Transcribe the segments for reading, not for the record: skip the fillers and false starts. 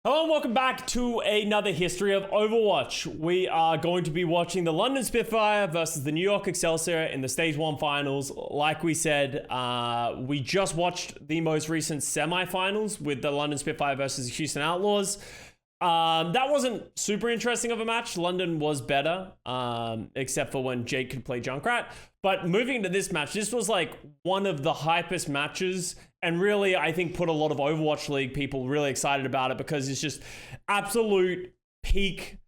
Hello and welcome back to another history of Overwatch. We are going to be watching the London Spitfire versus the New York NYXL in the Stage 1 finals. Like we said, we just watched the most recent semi-finals with the London Spitfire versus the Houston Outlaws. That wasn't super interesting of a match. London was better, except for when Jake could play Junkrat. But moving into this match, this was like one of the hypest matches, and really, I think, put a lot of Overwatch League people really excited about it because it's just absolute peak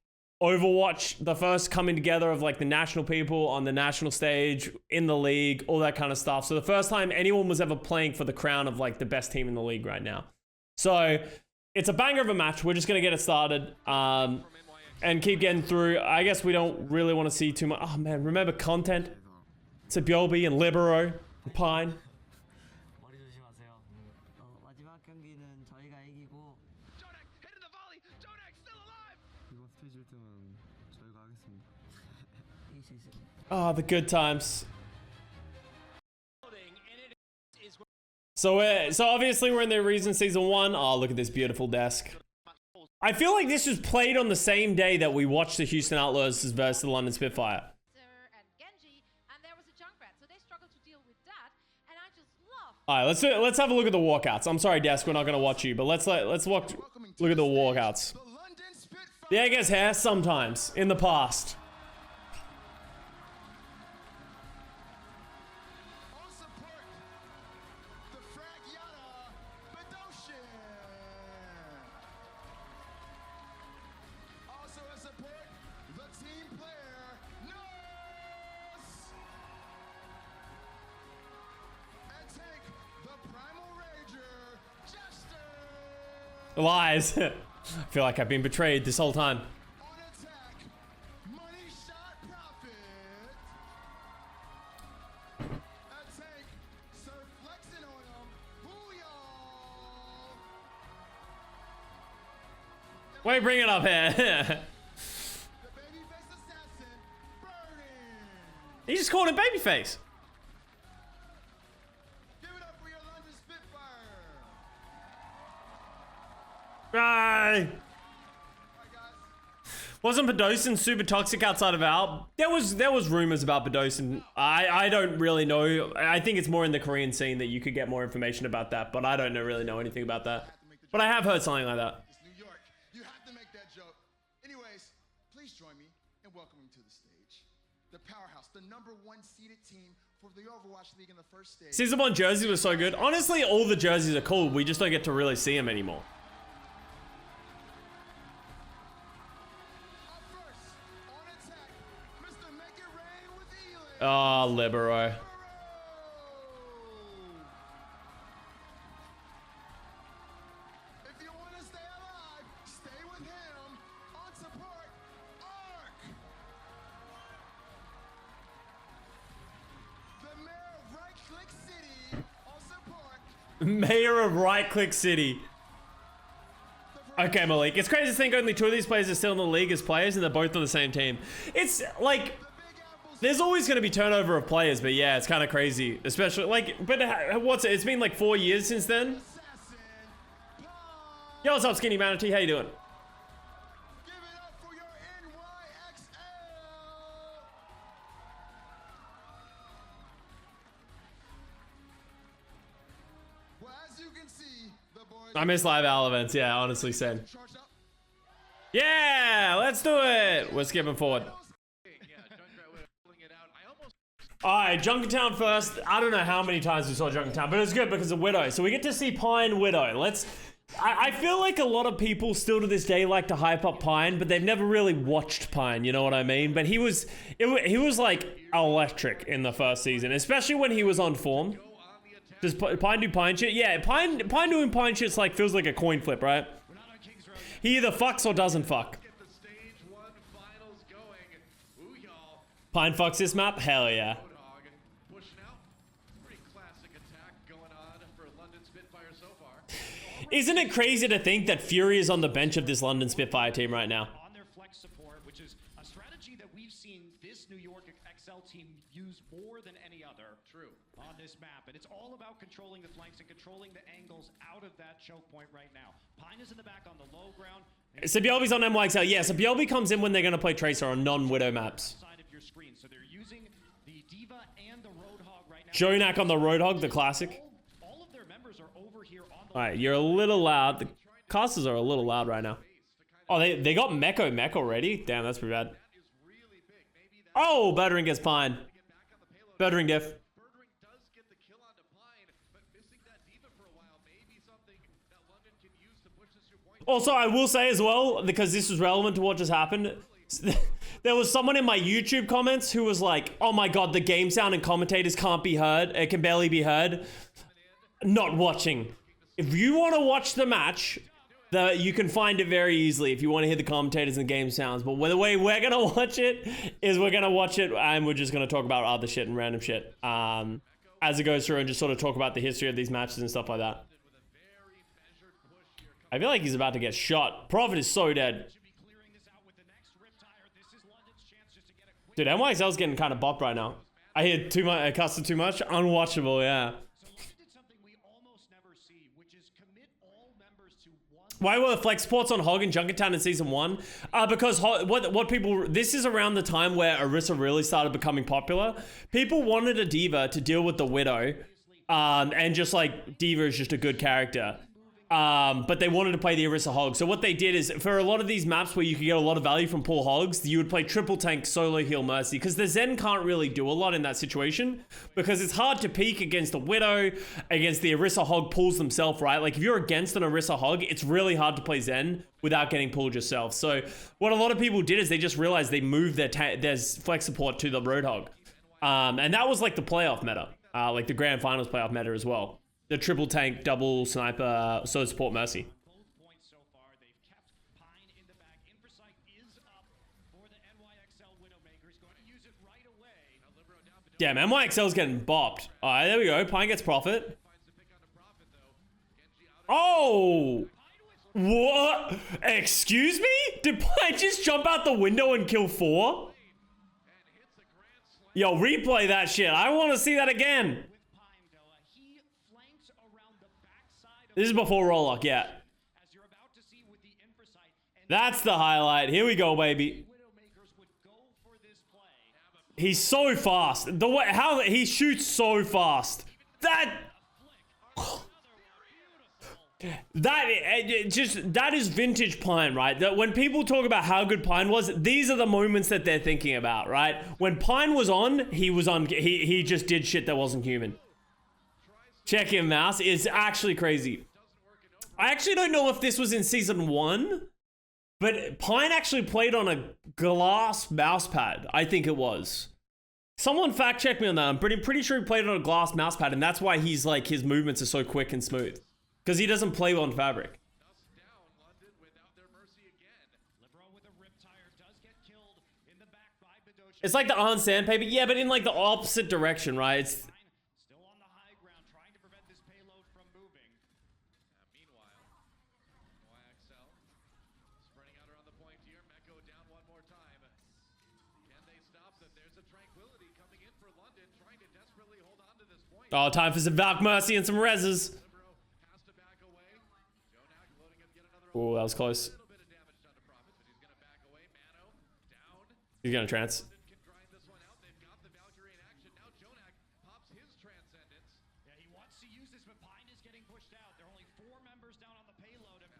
Overwatch. The first coming together of like the national people on the national stage, in the league, all that kind of stuff. So the first time anyone was ever playing for the crown of like the best team in the league right now. So it's a banger of a match. We're just going to get it started and keep getting through. I guess we don't really want to see too much. Oh man, remember content? It's a Bjolby and Libero and Pine. Oh, the good times. So obviously we're in the reason season 1. Oh, look at this beautiful desk. I feel like this was played on the same day that we watched the Houston Outlaws versus the London Spitfire. All right, let's have a look at the walkouts. I'm sorry, desk, we're not gonna watch you, but let's look at the walkouts. Yeah, I guess has sometimes in the past. Lies. I feel like I've been betrayed this whole time. Why you bring it up here? He just called him babyface. Right. Wasn't Bedosian super toxic outside of Alp? There was rumors about Bedosian. I don't really know. I think it's more in the Korean scene that you could get more information about that, but I don't really know anything about that. But I have heard something like that. It's New York. You have to make that joke. Anyways, please join me in welcoming to the stage the powerhouse, the #1 seeded team for the Overwatch League in the first stage. Season 1 jerseys were so good. Honestly, all the jerseys are cool. We just don't get to really see them anymore. Oh, Libero. If you want to stay alive, stay with him on support Arc. The mayor of Right Click City on support. Mayor of Right Click City. Okay, Malik. It's crazy to think only 2 of these players are still in the league as players and they're both on the same team. It's like, there's always going to be turnover of players, but yeah, it's kind of crazy. Especially, like, but what's it? It's been like 4 years since then. Yo, what's up, Skinny Manatee? How you doing? Give it up for your NYXL. Well, as you can see, the boys I miss live Al events. Yeah, honestly said. charged up. Yeah, let's do it. We're skipping forward. Alright, Junkertown first. I don't know how many times we saw Junkertown, but it's good because of Widow. So we get to see Pine Widow. I feel like a lot of people still to this day like to hype up Pine, but they've never really watched Pine, you know what I mean? But he was like electric in the first season, especially when he was on form. Does Pine do Pine shit? Yeah, Pine doing Pine shit's like, feels like a coin flip, right? He either fucks or doesn't fuck. Pine fucks this map? Hell yeah. Isn't it crazy to think that Fury is on the bench of this London Spitfire team right now? On their flex support, which is a strategy that we've seen this New York NYXL team use more than any other. True. On this map, and it's all about controlling the flanks and controlling the angles out of that choke point right now. Pine is in the back on the low ground. So Bjelby's on NYXL. Yeah, so Bjelby comes in when they're going to play Tracer on non-Widow maps. Side of your screen. So they're using the Diva and the Roadhog right now. Jonak on the Roadhog, the classic. All of their members are over here on the Alright, you're a little loud. The casters are a little loud right now. Oh, they got mech already? Damn, that's pretty bad. Oh, Birdring gets Pine. Birdring diff. Birdring does get the kill onto Pine, but missing that Diva for a while may be something that London can use to push this to a point. Also, I will say as well, because this is relevant to what just happened, there was someone in my YouTube comments who was like, oh my god, the game sound and commentators can't be heard. It can barely be heard. Not watching. If you want to watch the match, you can find it very easily if you want to hear the commentators and the game sounds. But the way we're going to watch it is we're going to watch it and we're just going to talk about other shit and random shit as it goes through and just sort of talk about the history of these matches and stuff like that. I feel like he's about to get shot. Prophet is so dead. Dude, NYXL's getting kind of bopped right now. I hear too much, Custa too much. Unwatchable, yeah. Why were flex supports on Hog and Junkertown in season 1? Because what people, this is around the time where Orisa really started becoming popular. People wanted a Diva to deal with the Widow, and just like Diva is just a good character. But they wanted to play the Orisa Hog. So what they did is, for a lot of these maps where you could get a lot of value from pull Hogs, you would play triple tank, solo heal, Mercy. Because the Zen can't really do a lot in that situation. Because it's hard to peek against the Widow, against the Orisa Hog pulls themselves, right? Like if you're against an Orisa Hog, it's really hard to play Zen without getting pulled yourself. So what a lot of people did is they just realized they moved their flex support to the Roadhog. And that was like the playoff meta. Like the grand finals playoff meta as well. The triple tank, double sniper, so support Mercy. Both points so far, they've kept Pine in the back. Inversight is up for the NYXL Widowmakers. Going to use it right away. Damn, NYXL's getting bopped. All right, there we go. Pine gets Prophet. Oh! What? Excuse me? Did Pine just jump out the window and kill 4? Yo, replay that shit. I want to see that again. This is before Rollock, yeah. That's the highlight. Here we go, baby. He's so fast. The way how he shoots so fast. That is vintage Pine, right? That when people talk about how good Pine was, these are the moments that they're thinking about, right? When Pine was on, he just did shit that wasn't human. Check him, mouse. It's actually crazy. I actually don't know if this was in season 1, but Pine actually played on a glass mouse pad. I think it was. Someone fact check me on that. I'm pretty sure he played on a glass mouse pad, and that's why he's like his movements are so quick and smooth. Because he doesn't play on fabric. It's like the on sandpaper, yeah, but in like the opposite direction, right? It's oh, time for some Valk Mercy and some reses. Oh, that was close. He's gonna trance.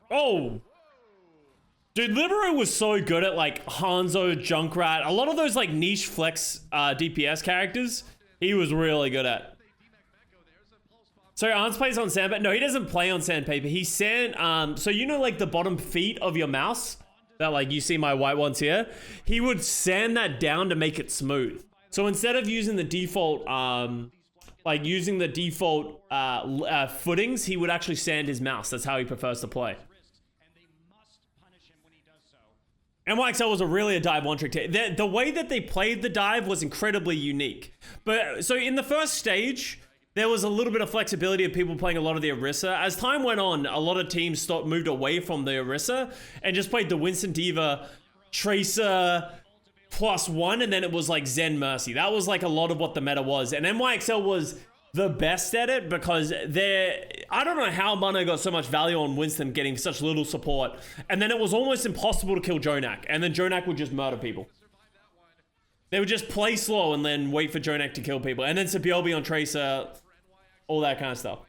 Oh! Dude, Libero was so good at like Hanzo, Junkrat, a lot of those like niche flex DPS characters, he was really good at. So Arns plays on sandpaper. No, he doesn't play on sandpaper. He so you know like the bottom feet of your mouse? That like you see my white ones here? He would sand that down to make it smooth. So instead of using the default, footings, he would actually sand his mouse. That's how he prefers to play. NYXL was really a dive one-trick. The way that they played the dive was incredibly unique. But so in the first stage, there was a little bit of flexibility of people playing a lot of the Orisa. As time went on, a lot of teams moved away from the Orisa and just played the Winston Diva, Tracer, +1, and then it was like Zen Mercy. That was like a lot of what the meta was. And NYXL was the best at it because I don't know how Mono got so much value on Winston getting such little support. And then it was almost impossible to kill Jonak. And then Jonak would just murder people. They would just play slow and then wait for Jonak to kill people. And then Sabiobi on Tracer, all that kind of stuff.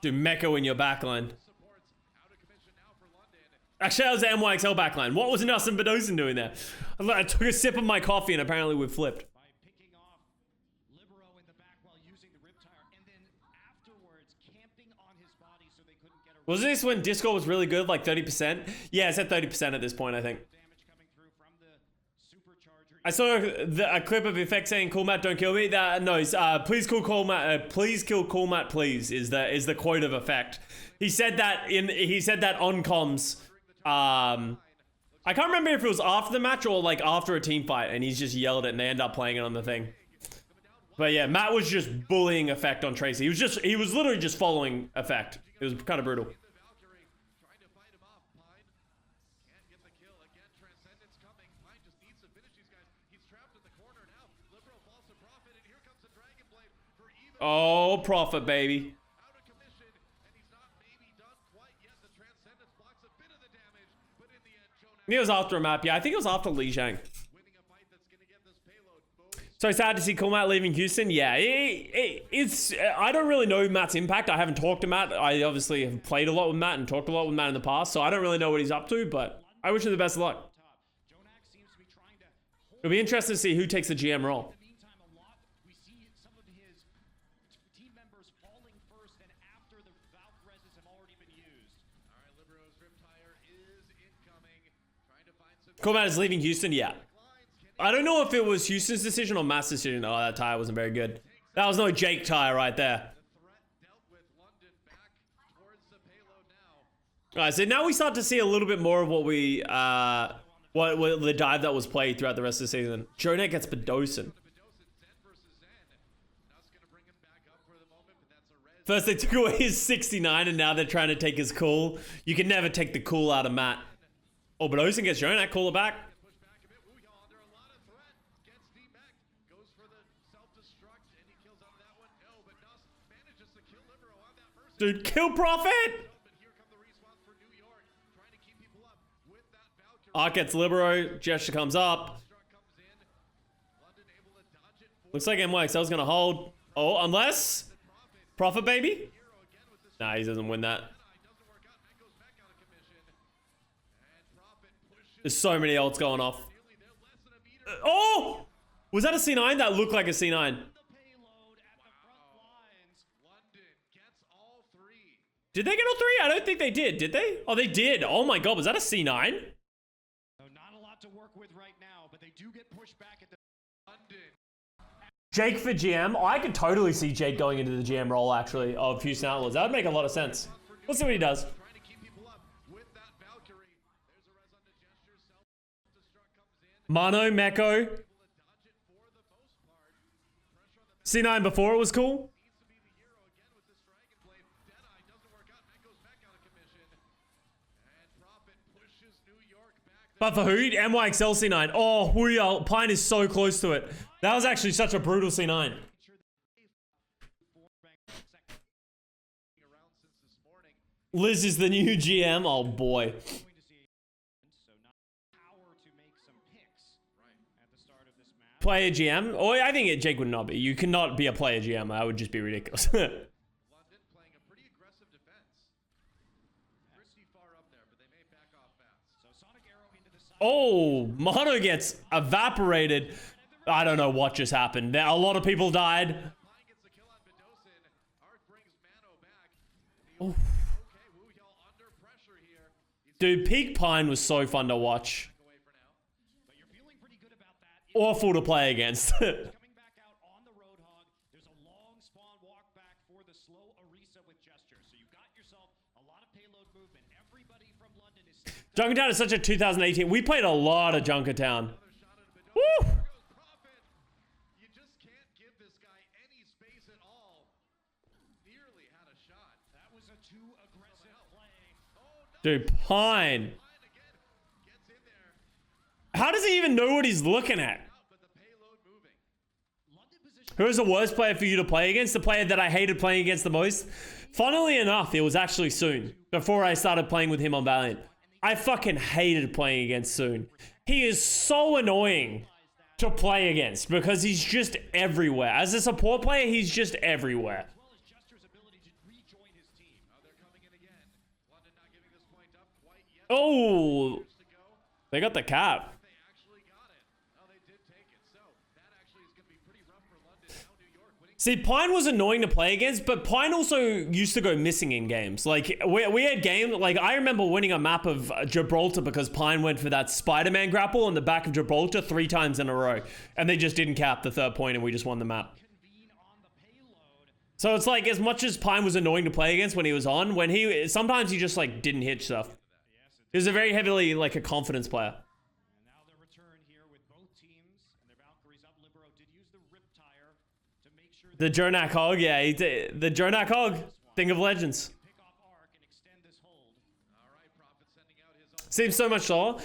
Dude, Mecco in your backline. Actually, that was the NYXL backline. What was Nelson Bedosen doing there? I took a sip of my coffee and apparently we flipped. By picking off Libero in the back while using the Riptire, and then afterwards camping on his body so they couldn't get a Was this when Discord was really good, like 30%? Yeah, it's at 30% at this point, I think. damage coming through from the supercharger. I saw a clip of Effect saying, "Cool Matt, don't kill me." Please kill Cool Matt. Please kill Cool Matt, please. Is the quote of Effect? He said that on comms. I can't remember if it was after the match or like after a team fight, and he's just yelled it, and they end up playing it on the thing. But yeah, Matt was just bullying Effect on Tracy. He was literally just following Effect. It was kind of brutal. Oh, Prophet, baby. It was after a map. Yeah, I think it was after Li Zhang. So sad to see Cool Matt leaving Houston. Yeah, it's... I don't really know Matt's impact. I haven't talked to Matt. I obviously have played a lot with Matt and talked a lot with Matt in the past, so I don't really know what he's up to, but I wish him the best of luck. It'll be interesting to see who takes the GM role. Cool Matt is leaving Houston? Yeah. I don't know if it was Houston's decision or Matt's decision. Oh, that tire wasn't very good. That was no Jake tire right there. Alright, so now we start to see a little bit more of what we, what the dive that was played throughout the rest of the season. Jonak gets Bedosen. First they took away his 69 and now they're trying to take his cool. You can never take the cool out of Matt. Oh, Bedosen gets Jonak, call it back. Dude, kill Prophet! Arc gets Libero, Gesture comes up. Looks like NYXL's gonna hold. Oh, unless... Prophet, baby? Nah, he doesn't win that. There's so many ults going off. Oh! Was that a C9? That looked like a C9. Did they get all three? I don't think they did. Did they? Oh, they did. Oh my god, was that a C9? So not a lot to work with right now, but they do get pushed back at the Jake for GM? Oh, I could totally see Jake going into the GM role, actually, of Houston Outlaws. That would make a lot of sense. We'll see what he does. Mano, Mecco. C9 before it was cool. But for who? NYXL C9. Oh, Huya, Pine is so close to it. That was actually such a brutal C9. Liz is the new GM. Oh boy. Player GM? Oh, I think Jake would not be. You cannot be a player GM. That would just be ridiculous. Oh, Mono gets evaporated. I don't know what just happened. A lot of people died. Oh. Dude, Peak Pine was so fun to watch. Awful to play against. Junkertown is such a 2018. We played a lot of Junkertown. Woo! nearly had a shot. That was a too aggressive play. Dude, Pine. Pine again gets in there. How does he even know what he's looking at? But the payload moving. London position. Who was the worst player for you to play against? The player that I hated playing against the most? Funnily enough, it was actually Soon. Before I started playing with him on Valiant. I fucking hated playing against Soon. He is so annoying to play against because he's just everywhere. As a support player, he's just everywhere. As well as Jester's ability to rejoin his team. Oh, they're coming in again. London not giving this point up quite yet. Oh, To go. they got the cap. They actually got it. Oh, they did take it. So that actually is going to be pretty rough for London. Now New York winning. See, Pine was annoying to play against, but Pine also used to go missing in games. Like, we had game, like, I remember winning a map of Gibraltar because Pine went for that Spider-Man grapple on the back of Gibraltar 3 times in a row. And they just didn't cap the 3rd point and we just won the map. Convene on the payload. So it's like, as much as Pine was annoying to play against when he was on, sometimes he just, like, didn't hit stuff. He was a very heavily, like, a confidence player. And now the return here with both teams and their Valkyries up. Libero did use the rip tire to make sure The Jonak Hog, yeah, the Jonak Hog, thing of legends. pick off arc and extend this hold. All right, Prophet sending out his own. Seems so much slower.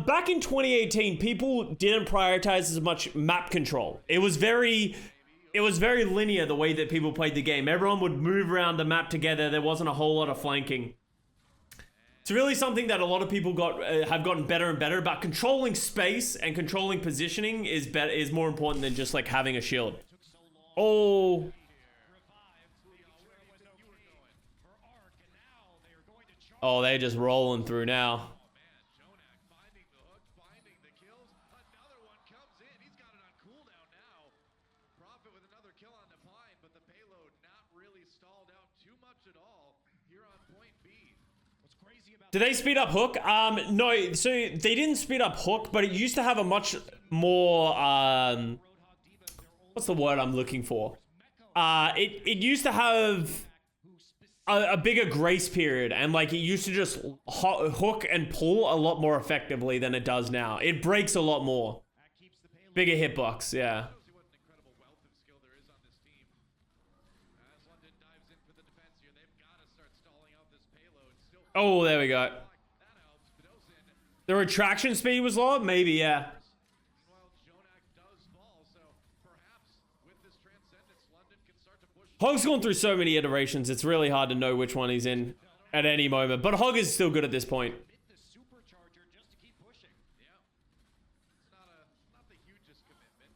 Back in 2018, people didn't prioritize as much map control. It was very linear the way that people played the game. Everyone would move around the map together. There wasn't a whole lot of flanking. It's really something that a lot of people have gotten better and better about. Controlling space and controlling positioning is more important than just like having a shield. Oh, Revived. Making sure it was okay for arc, and now they are going to charge. oh, they're just rolling through now. Man, Jonak finding the hook, finding the kills. Another one comes in. He's got it on cooldown now. Prophet with another kill on the Pine, but the payload not really stalled out too much at all here on point B. What's crazy about Did they speed up Hook? No, so they didn't speed up Hook, but it used to have a much more, Roadhog Diva is their old what's the word I'm looking for? It used to have a bigger grace period, and like it used to just hook and pull a lot more effectively than it does now. It breaks a lot more. that keeps the payload. Bigger hitbox, yeah. Shows you what an incredible wealth of skill there is on this team. As London dives in for the defense here, they've got to start stalling out this payload. Still Oh, there we go. that helps. Bedosian. The retraction speed was low? Maybe, yeah. Meanwhile, Jonak does fall, so perhaps with this transcendence, London can start to push. Hog's gone through so many iterations, it's really hard to know which one he's in at any moment. But Hog is still good at this point. Hit the supercharger just to keep pushing. Yeah. It's not the hugest commitment.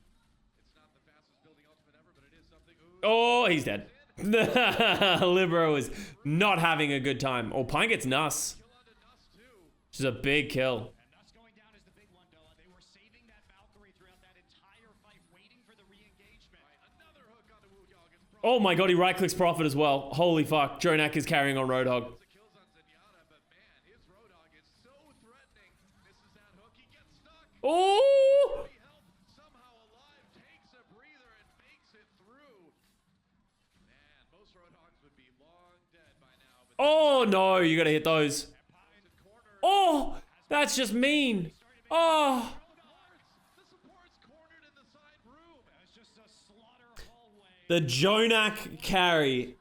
It's not the fastest building ultimate ever, but it is something. Ooh, Oh, he's dead. Libero is not having a good time. Oh, Pine gets Nuss. kill onto Nuss too. Which is a big kill. And Nuss going down is the big one, Doa. They were saving that Valkyrie throughout that entire fight, waiting for the re-engagement. Another hook onto Wujong. It's Oh my god, he right clicks Prophet as well. Holy fuck. Jonak is carrying on Roadhog. the kills on Zenyatta, but man, his Roadhog is so threatening. Misses that hook. He gets stuck. Oh! He help somehow alive, takes a breather and makes it through. Man, most Roadhogs would be long dead by now, but Oh no, you gotta hit those. Pine's in corner. Oh! That's just mean. Oh! The support's cornered in the side room. It's just a slaughter hallway. The Jonak carry.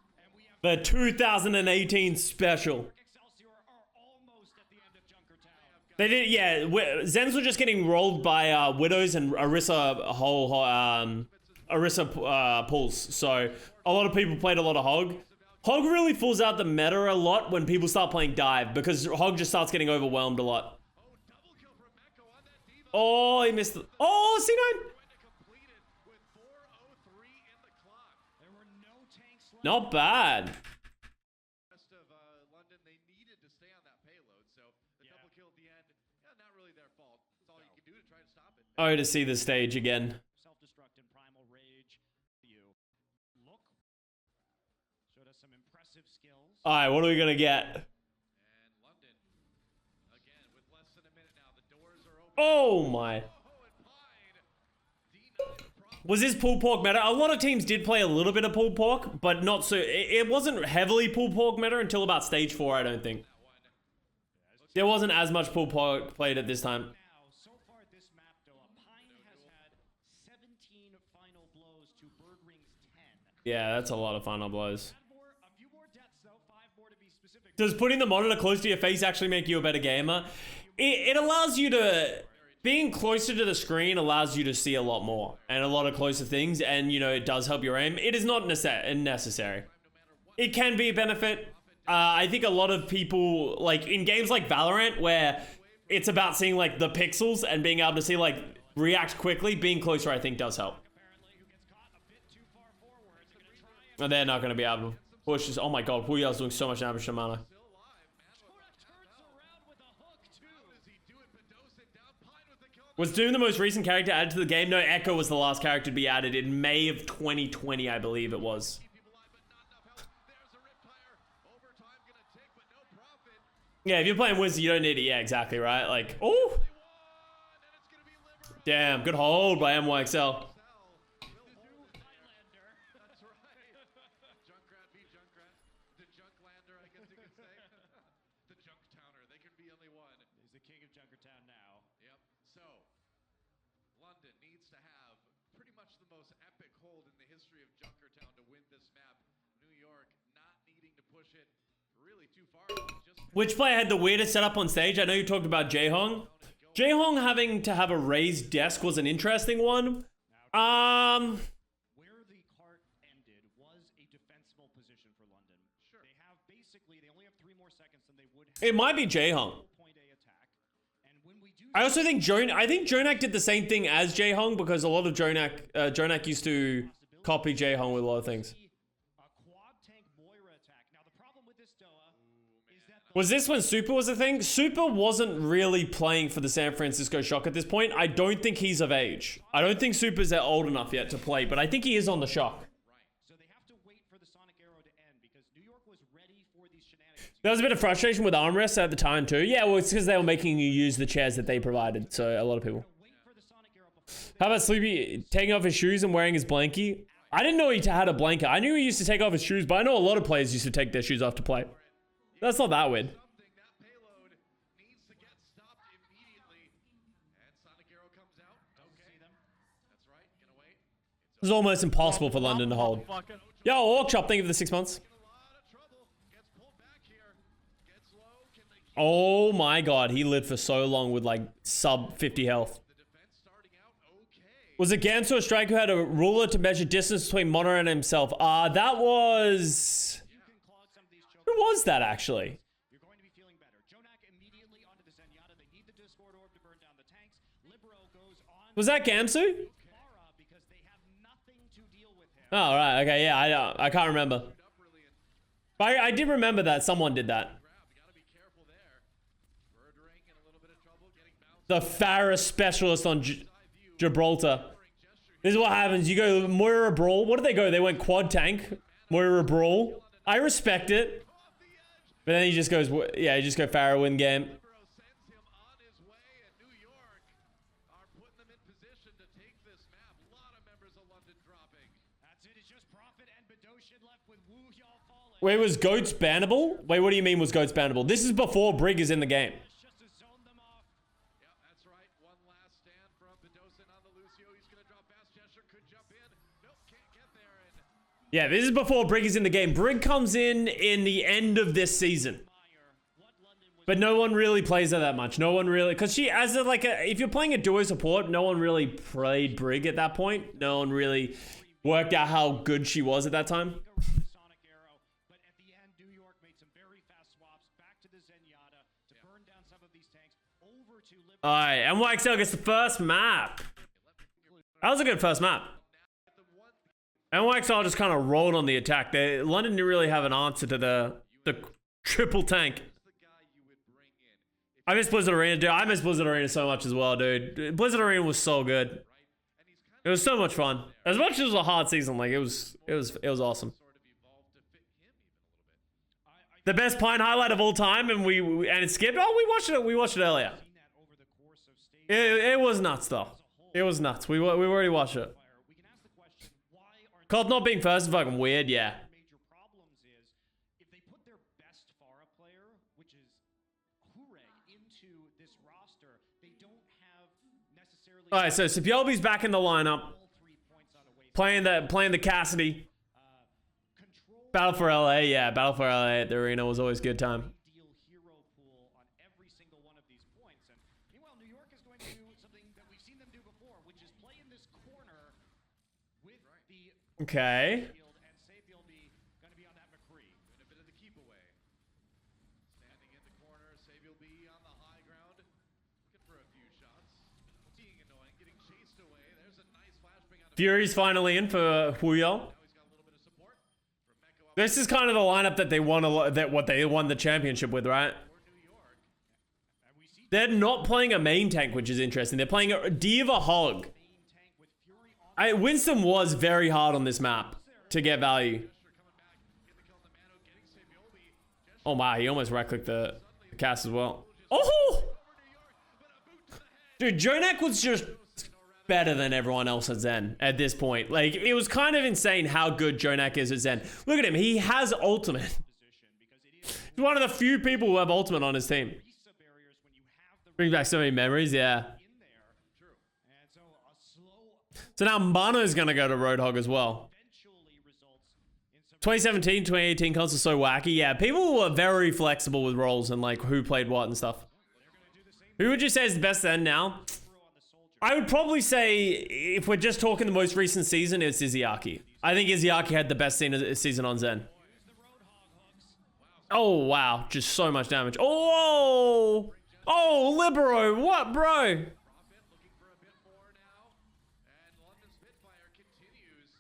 The 2018 special. Excelsior are almost at the end of Junkertown. They did, yeah. Zens were just getting rolled by Widows and Orisa pulls. So a lot of people played a lot of Hog. Hog really falls out the meta a lot when people start playing Dive because Hog just starts getting overwhelmed a lot. Oh, double kill from Meko on that Diva. Oh, he missed. Oh, C9. Going to complete it with 4:03 in the clock. There were no tanks left. Not bad. Rest of London, they needed to stay on that payload, so the double kill at the end, not really their fault. That's all you can do to try to stop it. Oh, to see the stage again. Self-destruct and primal rage. You look. Showed us some impressive skills. All right, what are we gonna get? And London, again, with less than a minute now, the doors are open. Oh my. Oh, and Pine, D9 Prophet. Was this pulled pork meta? A lot of teams did play a little bit of pulled pork, but not so. It wasn't heavily pulled pork meta until about stage 4, I don't think. There wasn't as much pulled pork played at this time. Now, so far this map, Doa, Pine has had 17 final blows to Birdring's 10. Yeah, that's a lot of final blows. A few more deaths, though. 5 more to be specific. Does putting the monitor close to your face actually make you a better gamer? It allows you to... Being closer to the screen allows you to see a lot more and a lot of closer things, and you know, it does help your aim. It is not necessary. It can be a benefit. I think a lot of people, like in games like Valorant, where it's about seeing like the pixels and being able to see like react quickly, being closer I think does help. And they're not going to be able to push this. Oh my god, Puya's doing so much damage to Mana. Was Doom the most recent character added to the game? No, Echo was the last character to be added in May of 2020, I believe it was. Yeah, if you're playing Wizard, you don't need it. Yeah, exactly, right? Like, oh! Damn, good hold by NYXL. Which player had the weirdest setup on stage? I know you talked about Jaehong. Jaehong having to have a raised desk was an interesting one. Where the cart ended was a defensible position for London. Sure. They have basically, they only have 3 more seconds than they would have. It might be Jaehong. I also think Jonak did the same thing as Jaehong, because a lot of Jonak used to copy Jaehong with a lot of things. Was this when Super was a thing? Super wasn't really playing for the San Francisco Shock at this point. I don't think he's of age. I don't think Super's old enough yet to play, but I think he is on the Shock. So they have to wait for the Sonic Arrow to end because New York was ready for these shenanigans. There was a bit of frustration with armrests at the time too. Yeah, well, it's because they were making you use the chairs that they provided, so a lot of people. How about Sleepy taking off his shoes and wearing his blankie? I didn't know he had a blanket. I knew he used to take off his shoes, but I know a lot of players used to take their shoes off to play. That's not that weird. It's almost impossible for London to hold. Yo, Orc Chop, thank you for the 6 months. Oh my god, he lived for so long with like sub 50 health. Was it Gansu or Strike who had a ruler to measure distance between Mono and himself? That was... Who was that actually? Was that Gamsu? Oh, right. Okay, yeah, I can't remember. But I did remember that someone did that. The Farah specialist on Gibraltar. This is what happens. You go Moira Brawl. What did they go? They went quad tank. Moira Brawl. I respect it. But then he just goes, yeah, you just go Farah win game. Wait, was Goats bannable? Wait, what do you mean was Goats bannable? This is before Brig is in the game. Yeah, this is before Brig is in the game. Brig comes in the end of this season. But no one really plays her that much. No one really, because she, as a, like a, if you're playing a duo support, no one really played Brig at that point. No one really worked out how good she was at that time. Alright, NYXL gets the first map. That was a good first map. NYXL just kind of rolled on the attack. London didn't really have an answer to the triple tank. I miss Blizzard Arena, dude. I miss Blizzard Arena so much as well, dude. Blizzard Arena was so good. It was so much fun. As much as it was a hard season, like it was awesome. The best Pine highlight of all time, and it skipped. Oh, we watched it earlier. It was nuts though. It was nuts. We already watched it. Colt not being first is fucking weird, yeah. Alright, so Sapiobi's back in the lineup. Playing the Cassidy. Battle for LA, yeah, Battle for LA at the arena was always a good time. Deal hero pool on every single one of these points. And meanwhile, New York is going to do something that we've seen them do before, which is play in this corner with the Okay. field, and Safi will be going to be on that McCree. Doing a bit of the keep away. Standing in the corner, Savior will be on the high ground. Looking for a few shots. Being annoying, getting chased away. There's a nice flashbang on the Fury's finally in for Huyol. now he's got a little bit of support from Mecco up This is kind of the lineup that they won what they won the championship with, right? for New York. And we see They're not playing a main tank, which is interesting. They're playing a Diva Hog. main tank with Fury on Winston was very hard on this map to get value. Oh my, he almost right-clicked the cast as well. Oh! Dude, Jonak was just better than everyone else at Zen at this point. Like, it was kind of insane how good Jonak is at Zen. Look at him, he has ultimate. position because it is He's one of the few people who have ultimate on his team. Risa barriers when you have the Brings back so many memories, yeah. in there. True. And so a slow So now Mano's gonna go to Roadhog as well. eventually results in some 2017, 2018 cons are so wacky. Yeah, people were very flexible with roles and like who played what and stuff. Who would you say is the best Zen now? throw on the soldier. I would probably say, if we're just talking the most recent season, it's Izzyaki. I think Izzyaki had the best season on Zen. Oh, wow. Just so much damage. Oh! Oh, Libero. What, bro? Profit looking for a bit more now. And London Spitfire continues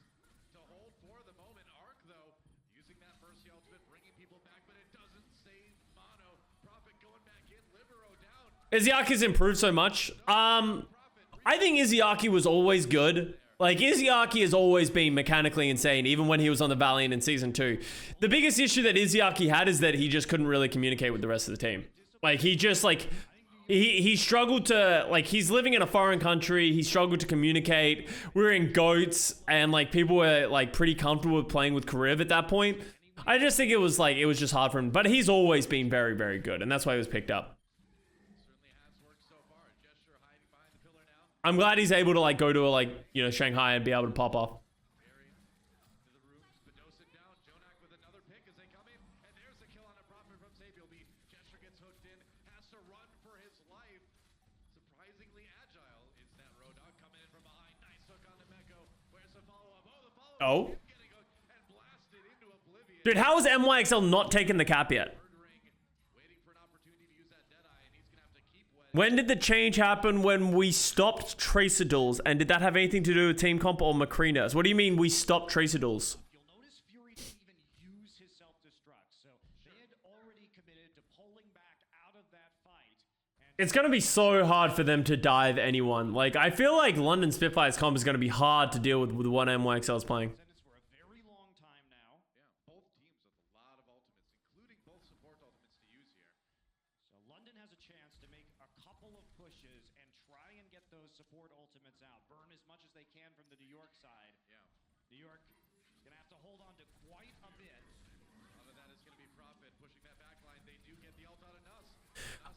to hold for the moment. Arc, though, using that Mercy ultimate, bringing people back, but it doesn't save Mono. Profit going back in. Libero down. Izzyaki's improved so much. I think Izzyaki was always good. Like, Izzyaki has always been mechanically insane, even when he was on the Valiant in Season 2. The biggest issue that Izzyaki had is that he just couldn't really communicate with the rest of the team. Like, he just, like, he struggled to, like, he's living in a foreign country, he struggled to communicate. We were in GOATs, and, like, people were, like, pretty comfortable with playing with Kariv at that point. I just think it was, like, it was just hard for him. But he's always been very, very good, and that's why he was picked up. Certainly has worked so far. Gesture hiding behind the pillar now. I'm glad he's able to, like, go to, like, you know, Shanghai and be able to pop off. Buried into the room. Spadosin down. Jonak with another pick as they come in. And there's the kill on a Profit from Savior. Gesture gets hooked in. Has to run for his life. Surprisingly agile is that Roadhog coming in from behind. Nice hook on the Mecco. Where's the follow-up? Oh, the follow-up. Oh? Getting hooked and blasted into oblivion. Dude, how has NYXL not taken the cap yet? Murdering. Waiting for an opportunity to use that Deadeye. And he's going to have to keep wet. When did the change happen when we stopped Tracer Duels? And did that have anything to do with Team Comp or Macrinas? What do you mean we stopped Tracer Duels? You'll notice Fury didn't even use his self-destruct, so they had already committed to pulling back out of that fight. And It's going to be so hard for them to dive anyone. Like, I feel like London Spitfire's comp is going to be hard to deal with what NYXL is playing. Descendants for a very long time now. Yeah, both teams with a lot of ultimates, including both support ultimates to use here. So London has a chance to make a couple of pushes and try and get those support ultimates out. Burn as much as they can from the New York side. Yeah. New York gonna have to hold on to quite a bit. A lot of that is going to be Profit pushing that back line. They do get the ult out of Nuss.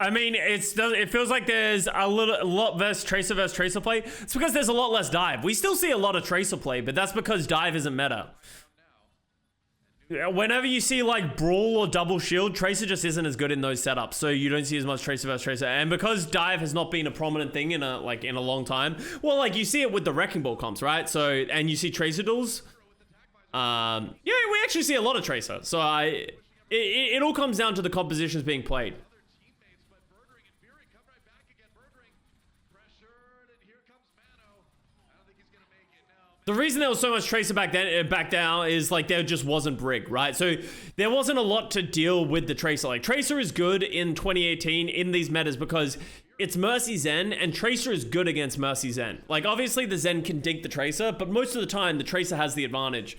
I mean, it feels like there's a lot less versus Tracer play. It's because there's a lot less dive. We still see a lot of Tracer play, but that's because dive isn't meta. Whenever you see like Brawl or Double Shield, Tracer just isn't as good in those setups, so you don't see as much Tracer versus Tracer. And because dive has not been a prominent thing in a long time, well, like you see it with the Wrecking Ball comps, right? So, and you see Tracer duels. Yeah, we actually see a lot of Tracer. So it all comes down to the compositions being played. Teammates, but Murdering and Fury come right back again. Murdering pressured, and here comes Mano. I don't think he's going to make it now. The reason there was so much Tracer back down is like there just wasn't Brig, right? So there wasn't a lot to deal with the Tracer. Like Tracer is good in 2018 in these metas because it's Mercy Zen and Tracer is good against Mercy Zen. Like obviously the Zen can dink the Tracer, but most of the time the Tracer has the advantage.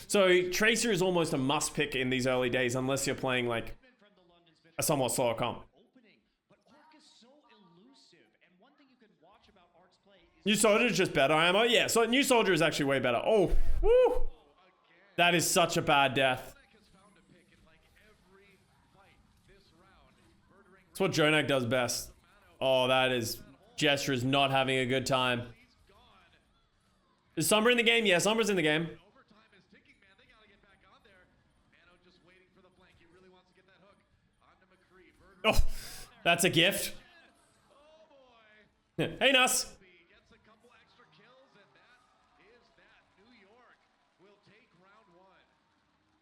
So Tracer is almost a must pick in these early days unless you're playing like From the London Spitfire a somewhat slower comp. opening, but Arc is so elusive. And one thing you can watch about Arc's play is New Soldier is just better ammo. Yeah, so New Soldier is actually way better. Oh, woo! That is such a bad death. Has found a pick in like every fight this round. Murdering That's what Jonak does best. Oh, that is... Gesture is not having a good time. gone. Is Sombra in the game? Yeah, Sombra's in the game. Overtime is ticking, man. They got to get back on there. Oh, that's a gift. Oh boy. Hey, Nuss. He gets a couple extra kills, and that is that. New York will take round one.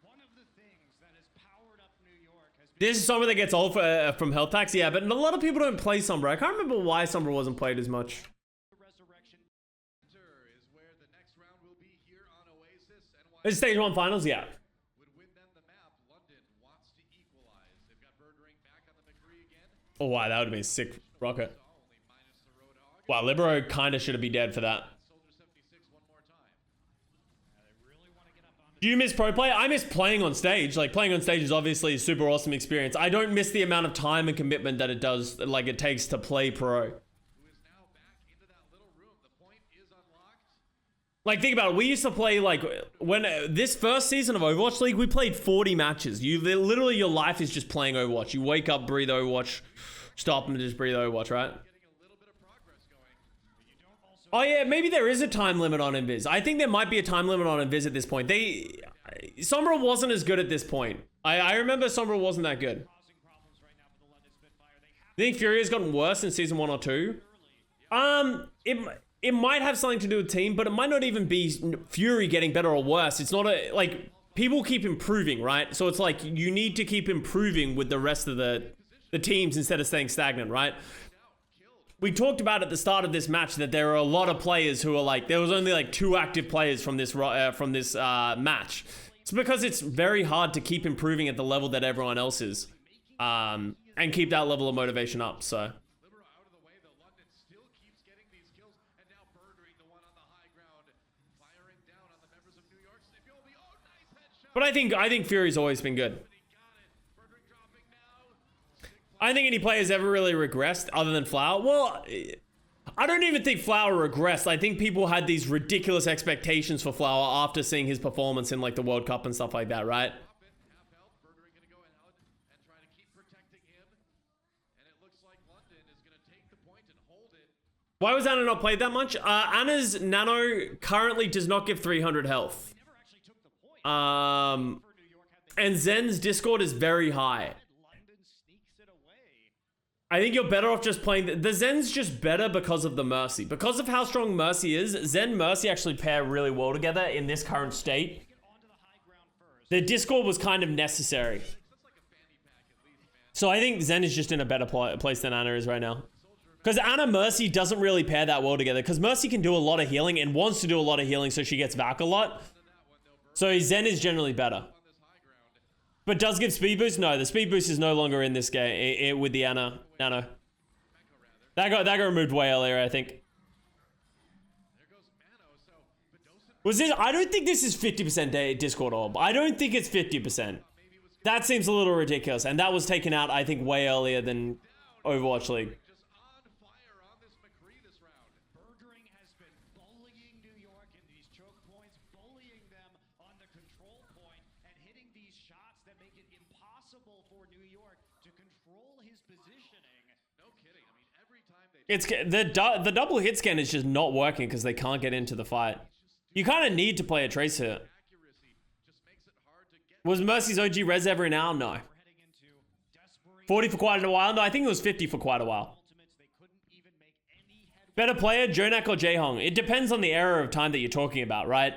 One of the things that has powered up New York has been This is Sombra that gets old from health packs. Yeah, but a lot of people don't play Sombra. I can't remember why Sombra wasn't played as much. the resurrection. Center is where the next round will be here on Oasis. It's stage 1 finals, yeah. Would win them the map. London wants to equalize. They've got Birdring back on the McCree again. Oh, wow, that would have been a sick rocket. Only minus the Road Hog. Wow, Libero kind of should be dead for that. Soldier 76 one more time. They really want to get up on Do you miss pro play? I miss playing on stage. Like, playing on stage is obviously a super awesome experience. I don't miss the amount of time and commitment that it does, like, it takes to play pro. Who is now back into that little room. The point is unlocked. Like, think about it. We used to play, like, when this first season of Overwatch League, we played 40 matches. Literally, your life is just playing Overwatch. You wake up, breathe Overwatch, stop and just breathe Overwatch, right? Getting a little bit of progress going. You don't also Oh, yeah, maybe there is a time limit on Invis. I think there might be a time limit on Invis at this point. Sombra wasn't as good at this point. I remember Sombra wasn't that good. causing problems right now for the London Spitfire. They have I think Fury has gotten worse in season 1 or 2. It might have something to do with team, but it might not even be Fury getting better or worse. It's not like people keep improving, right? So it's like you need to keep improving with the rest of the teams instead of staying stagnant, right? We talked about at the start of this match that there are a lot of players who are like, there was only like 2 active players from this match. It's because it's very hard to keep improving at the level that everyone else is, and keep that level of motivation up. So. Libero out of the way, though. London still keeps getting these kills. And now Birdring, the one on the high ground, firing down on the members of New York. Sibyldi, oh, nice headshot. But I think Fury's always been good. But he got it. Birdring dropping now. I think any player's ever really regressed other than Flower. Well, I don't even think Flower regressed. I think people had these ridiculous expectations for Flower after seeing his performance in like the World Cup and stuff like that, right? Half health. Birdring going to go out and try to keep protecting him. And it looks like London is going to take the point and hold it. Why was Anna not played that much? Anna's nano currently does not give 300 health. never actually took the point Um, for New York. Had they and Zen's Discord is very high. London sneaks it away. I think you're better off just playing... The Zen's just better because of the Mercy. Because of how strong Mercy is, Zen Mercy actually pair really well together in this current state. Get onto the high ground first. The Discord was kind of necessary. So I think Zen is just in a better place than Anna is right now. Because Anna Mercy doesn't really pair that well together. Because Mercy can do a lot of healing and wants to do a lot of healing, so she gets back a lot. So Zen is generally better. But does give speed boost? No, the speed boost is no longer in this game with the Anna Nano. That got removed way earlier, I think. There goes Mano. So Bedosin Was this? I don't think this is 50% Discord orb. I don't think it's 50%. That seems a little ridiculous, and that was taken out, I think, way earlier than Overwatch League. just on fire on this McCree this round. Birdring has been bullying New York in these choke points, bullying them on the control point, and hitting these shots that make it impossible for New York to control his positioning. No kidding. I mean, every time they It's the double hit scan is just not working because they can't get into the fight. You kind of need to play a tracer. accuracy just makes it hard to get. Was Mercy's OG res every now? No. We're heading into desperation 40 for quite a while? No, I think it was 50 for quite a while. ultimates. They couldn't even make any headway. Better player, Jonak or Jaehong? It depends on the era of time that you're talking about, right?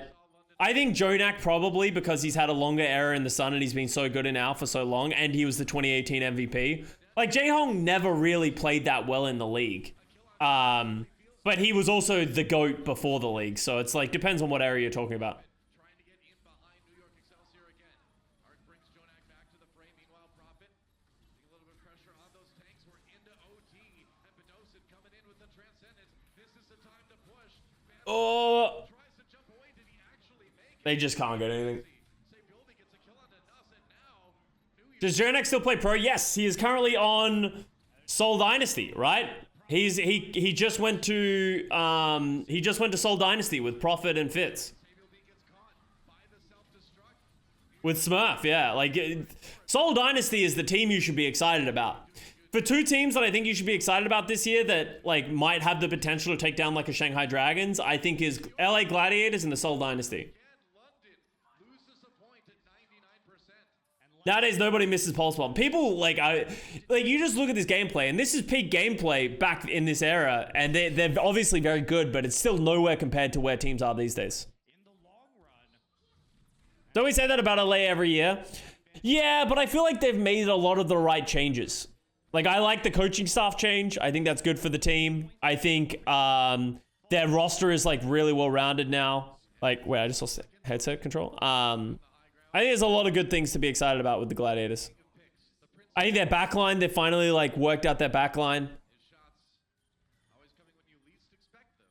I think Jonak probably because he's had a longer era in the sun and he's been so good in Al for so long, and he was the 2018 MVP. Like, Jaehong never really played that well in the league. But he was also the GOAT before the league, so it's like, depends on what area you're talking about. Trying to get in behind New York Excelsior again. Art brings Jonak back to the frame. Meanwhile, Prophet putting a little bit of pressure on those tanks. We're into OT. And Bedosin coming in with the Transcendence. This is the time to push. Oh, Tries to jump away. Did he actually make it? they just can't get anything. Sibyldi gets a kill onto Nuss, and now New York Does Jonak still play pro? Yes, he is currently on Soul Dynasty, right? He just went to Soul Dynasty with Prophet and Fitz. Sibyldi gets caught by the self-destruct. With Smurf, yeah. Like, Soul Dynasty is the team you should be excited about. For 2 teams that I think you should be excited about this year that, like, might have the potential to take down, like, a Shanghai Dragons, I think is LA Gladiators and the Soul Dynasty. And London loses a point at 99%. Nowadays, nobody misses pulse bomb. People like you just look at this gameplay, and this is peak gameplay back in this era, and they're obviously very good, but it's still nowhere compared to where teams are these days. In the long run, Don't we say that about LA every year? Yeah, but I feel like they've made a lot of the right changes. Like, I like the coaching staff change. I think that's good for the team. I think their roster is like really well rounded now. Like, wait, I just lost headset control. I think there's a lot of good things to be excited about with the Gladiators. I think their backline, they finally like worked out their backline. His shots always coming when you least expect them.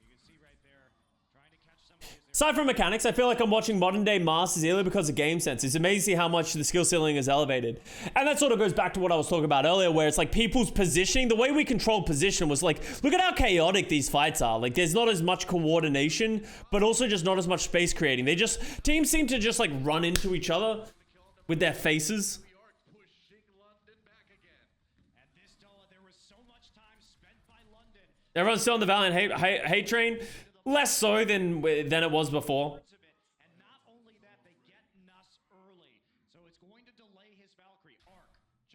you can see right there, trying to catch some of his. Aside from mechanics, I feel like I'm watching modern day Masters either because of game sense. It's amazing how much the skill ceiling is elevated. And that sort of goes back to what I was talking about earlier, where it's like people's positioning, the way we control position was like, look at how chaotic these fights are. Like, there's not as much coordination, but also just not as much space creating. Teams seem to just like run into each other with their faces. New York pushing London back again. At this duel, there was so much time spent by London. Everyone's still on the Valiant hate train. Less so than it was before. Of it. And not only that, they get Nuss early, so it's going to delay his Valkyrie arc.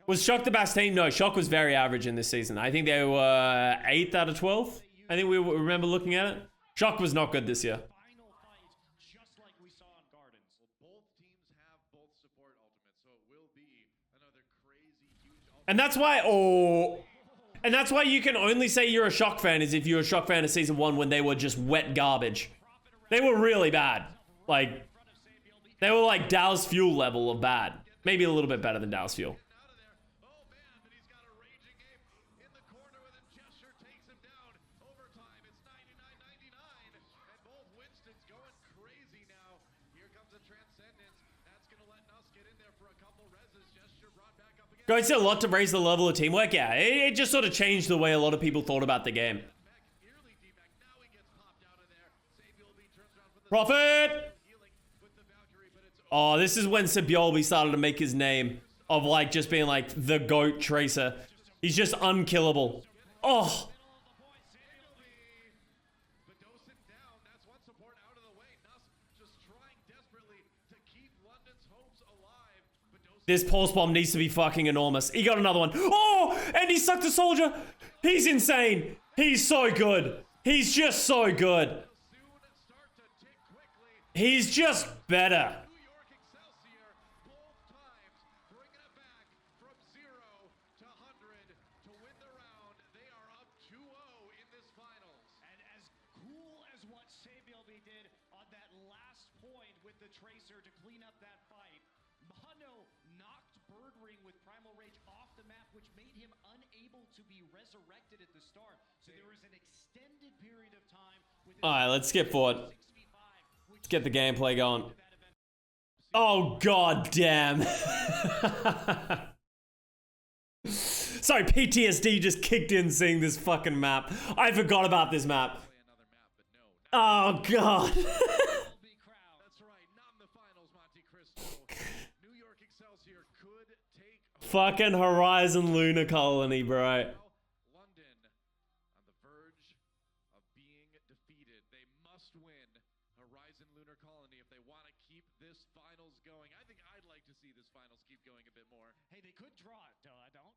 Was Shock the best team? No, Shock was very average in this season. I think they were 8th out of 12th. I think we remember looking at it. Shock was not good this year. Final fight, just like we saw in Gardens. Both teams have both support ultimates, so it will be another crazy, huge ultimate. And that's why you can only say you're a Shock fan is if you're a Shock fan of season 1 when they were just wet garbage. They were really bad. Like, they were like Dallas Fuel level of bad. Maybe a little bit better than Dallas Fuel. Out of there. Oh man, but he's got a raging game in the corner with a gesture, takes him down. Overtime, it's 99-99. And both Winstons going crazy now. Here comes a Transcendence. That's going to let Nuss get in there for a couple reses. Gesture brought back up again. Guys, did a lot to raise the level of teamwork. Yeah, it just sort of changed the way a lot of people thought about the game. Back, nearly D-back. Now he gets popped out of there. Sabiolby turns around for the Profit! healing with the Valkyrie, but it's Oh, this is when Sabiolby started to make his name of like just being like the GOAT tracer. He's just unkillable. Oh, Bedosin down. That's one support out of the way. Nuss just trying desperately to keep London's hopes alive. Bedosin this pulse bomb needs to be fucking enormous. He got another one. Oh, and he sucked a soldier. He's insane. He's so good. He's just so good. soon start to tick quickly. He's just better. New York Excelsior both times bringing it back from 0 to 100 to win the round. They are up 2-0 in this finals. And as cool as what Sabiolby did on that last point with the Tracer to clean up that fight, Mono knocked Birdring with Primal Rage off the map, which made him unable to be resurrected at the start. So there was an extended period of time with All right, let's skip forward. 6v5, which Let's get the gameplay going. that event. Oh, god damn. Sorry, PTSD just kicked in seeing this fucking map. I forgot about this map. Play another map, but no. Oh, god. LB crowd. That's right, not in the finals, Monte Cristo. New York Excelsior could take Fucking Horizon Lunar Colony, bro. London on the verge of being defeated. They must win Horizon Lunar Colony if they want to keep this finals going. I think I'd like to see this finals keep going a bit more. Hey, they could draw it. I don't.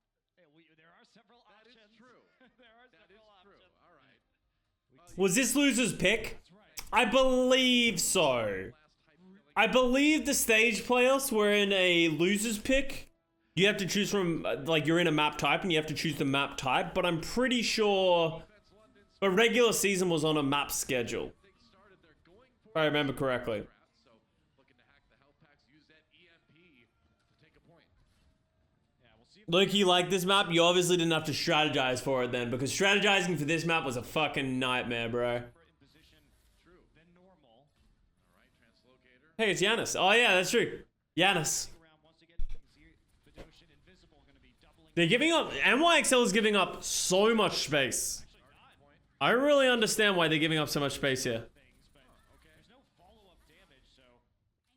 There are several That is options. true. There are That is several true. options. All right. Was this loser's pick? That's right. I believe so. Last hype filling. I believe the stage playoffs were in a loser's pick. You have to choose from, like, you're in a map type and you have to choose the map type, but I'm pretty sure Defense London's the regular season was on a map schedule, they started. They're going for if I remember correctly. so looking to hack the health packs, use that EMP to take a point. Yeah, we'll see. Loki, like this map, you obviously didn't have to strategize for it then, because strategizing for this map was a fucking nightmare, bro. In position True. than normal. All right, Translocator. Hey, it's Giannis. Oh yeah, that's true. Giannis. Around once again, Bedosin invisible going to be doubling. They're giving up, NYXL is giving up so much space. I really understand why they're giving up so much space here. Things, but there's no follow-up damage, so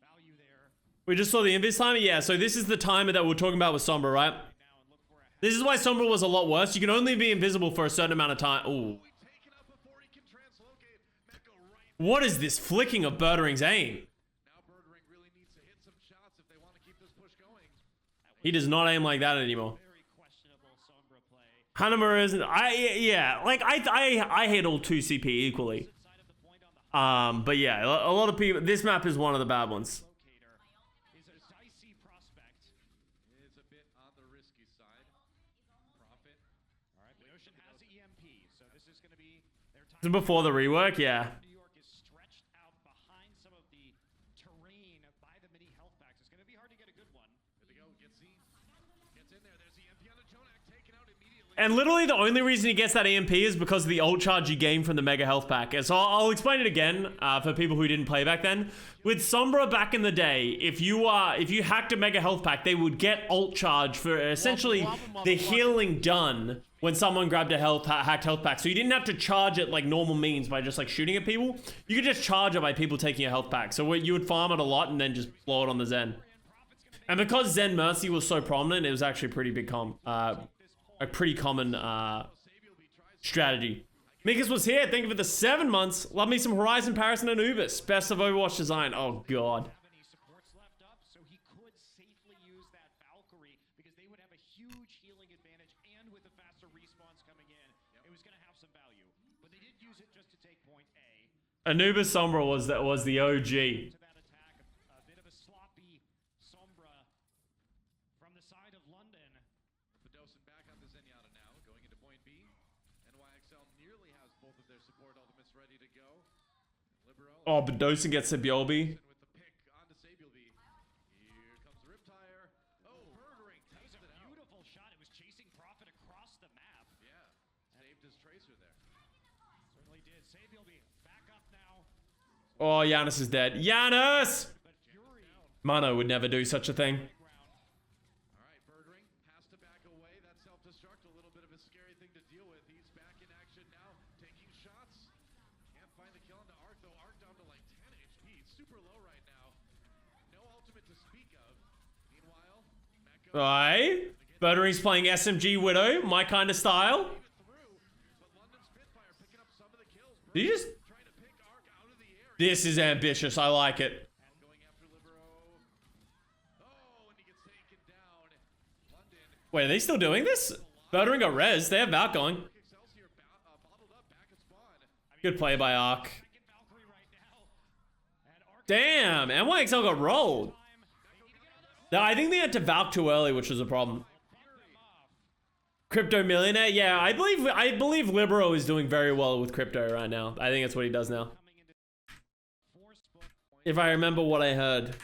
value there We just saw the invis timer? Yeah, so this is the timer that we were talking about with Sombra, right? now, and look for a This is why Sombra was a lot worse. You can only be invisible for a certain amount of time. Ooh. Taken up before he can translocate. Mecca right What is this flicking of Birdering's aim? now. Birdring really He does not aim like that anymore. Very questionable Sombra play. Hanamura isn't. Yeah. Like I hate all 2 CP equally. Side of the point on the But yeah, a lot of people. This map is one of the bad ones. locator is a dicey prospect. It's a bit on the risky side. Profit. All right, Ocean has EMP, so this is going to be their This time. is before the rework. Yeah. New York is stretched out behind some of the terrain by the mini health packs. It's going to be hard to get a good one. Good to go. Gets in. Gets in there. There's the MP on the Jonak. Taken out immediately. And literally the only reason he gets that EMP is because of the ult charge you gain from the Mega Health Pack. And so I'll explain it again for people who didn't play back then. With Sombra back in the day, if you hacked a Mega Health Pack, they would get ult charge for essentially the healing done when someone grabbed a hacked health pack. So you didn't have to charge it like normal means by just like shooting at people. You could just charge it by people taking a health pack. So you would farm it a lot and then just blow it on the Zen. And because Zen Mercy was so prominent, it was actually a pretty big a pretty common strategy. Mikas was here. Thank you for the 7 months. Love me some Horizon, Paris, and Anubis. Best of Overwatch design. Oh, God. Have any supports left up, so he could safely use that Valkyrie because they would have a huge healing advantage, and with the faster respawns coming in, it was going to have some value. But they did use it just to take point A. Anubis Sombra was the OG. To that attack, a bit of a sloppy Sombra from the side of London. Bedosin back on the Zenyatta now, going into point B. NYXL nearly has both of their support ultimates ready to go. Libero Oh, but Dosen gets a Bjolby. with the pick onto Sabielby. Here comes Riptire. Oh, murdering. That was a Tested out. beautiful shot. It was chasing Prophet across the map. Yeah, saved his tracer there. Certainly did. Sabielby back up now. Oh, Giannis is dead. Giannis! But Fury Mano would never do such a thing. ground. All right, Birdring has to back away. That self-destruct, a little bit of a scary thing to deal with. He's back in action now, taking shots. Can't find the kill into Arc, though. Arc down to like 10 HP. It's super low right now. No ultimate to speak of. Meanwhile, Mecca Aye. Buttering's playing SMG Widow, my kind of style. through, but London Spitfire picking up some of the kills. Did you just... Trying to pick Arc out of the air. This is ambitious. I like it. Going after Libero. Oh, and he gets taken down. London. Wait, are they still doing this? Buttering got res. They have Valk going. Excelsior bottled up back at spawn. Good play by Ark. Second Valkyrie right now. And Arc Damn, NYXL got rolled. I think they had to Valk too early, which was a problem. bumped them off. Crypto millionaire, yeah, I believe Libero is doing very well with crypto right now. I think that's what he does now. Coming into force book If I remember what I heard.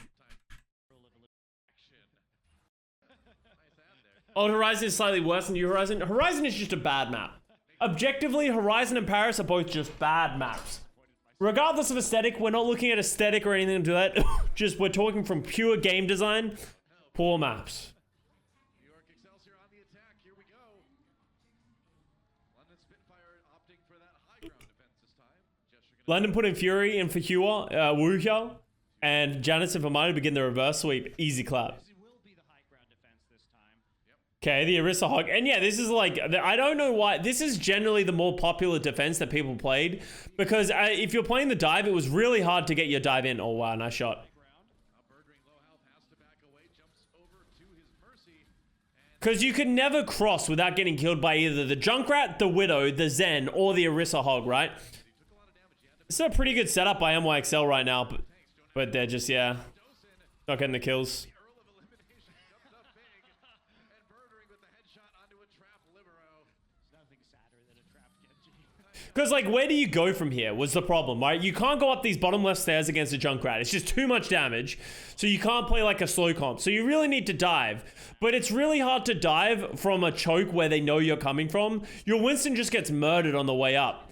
Old Horizon is slightly worse than New Horizon. Horizon is just a bad map. Objectively, Horizon and Paris are both just bad maps. Regardless of aesthetic, we're not looking at aesthetic or anything to that. Just we're talking from pure game design. Poor maps. New York Excelsior on the attack. Here we go. London Spitfire opting for that high ground defense this time. Gesture gonna London put in Fury in for Wuhua, and Janice and Vermano begin the reverse sweep. Easy clap. It will be the high ground defense this time. Okay, the Orisa Hog. And yeah, this is like, I don't know why. This is generally the more popular defense that people played. Because if you're playing the dive, it was really hard to get your dive in. Oh, wow, nice shot. Now Birdring low health has to back away. Jumps over to his mercy. Because you could never cross without getting killed by either the Junkrat, the Widow, the Zen, or the Orisa Hog, right? Took a lot of damage. He had to This is a pretty good setup by NYXL right now. But they're just, yeah, not getting the kills. Earl of elimination comes up big. And Birdring with the headshot onto a trap Libero. There's nothing sadder than a trapped Genji. Because, like, where do you go from here was the problem, right? You can't go up these bottom left stairs against a Junkrat. It's just too much damage. So you can't play like a slow comp. So you really need to dive. But it's really hard to dive from a choke where they know you're coming from. Your Winston just gets murdered on the way up.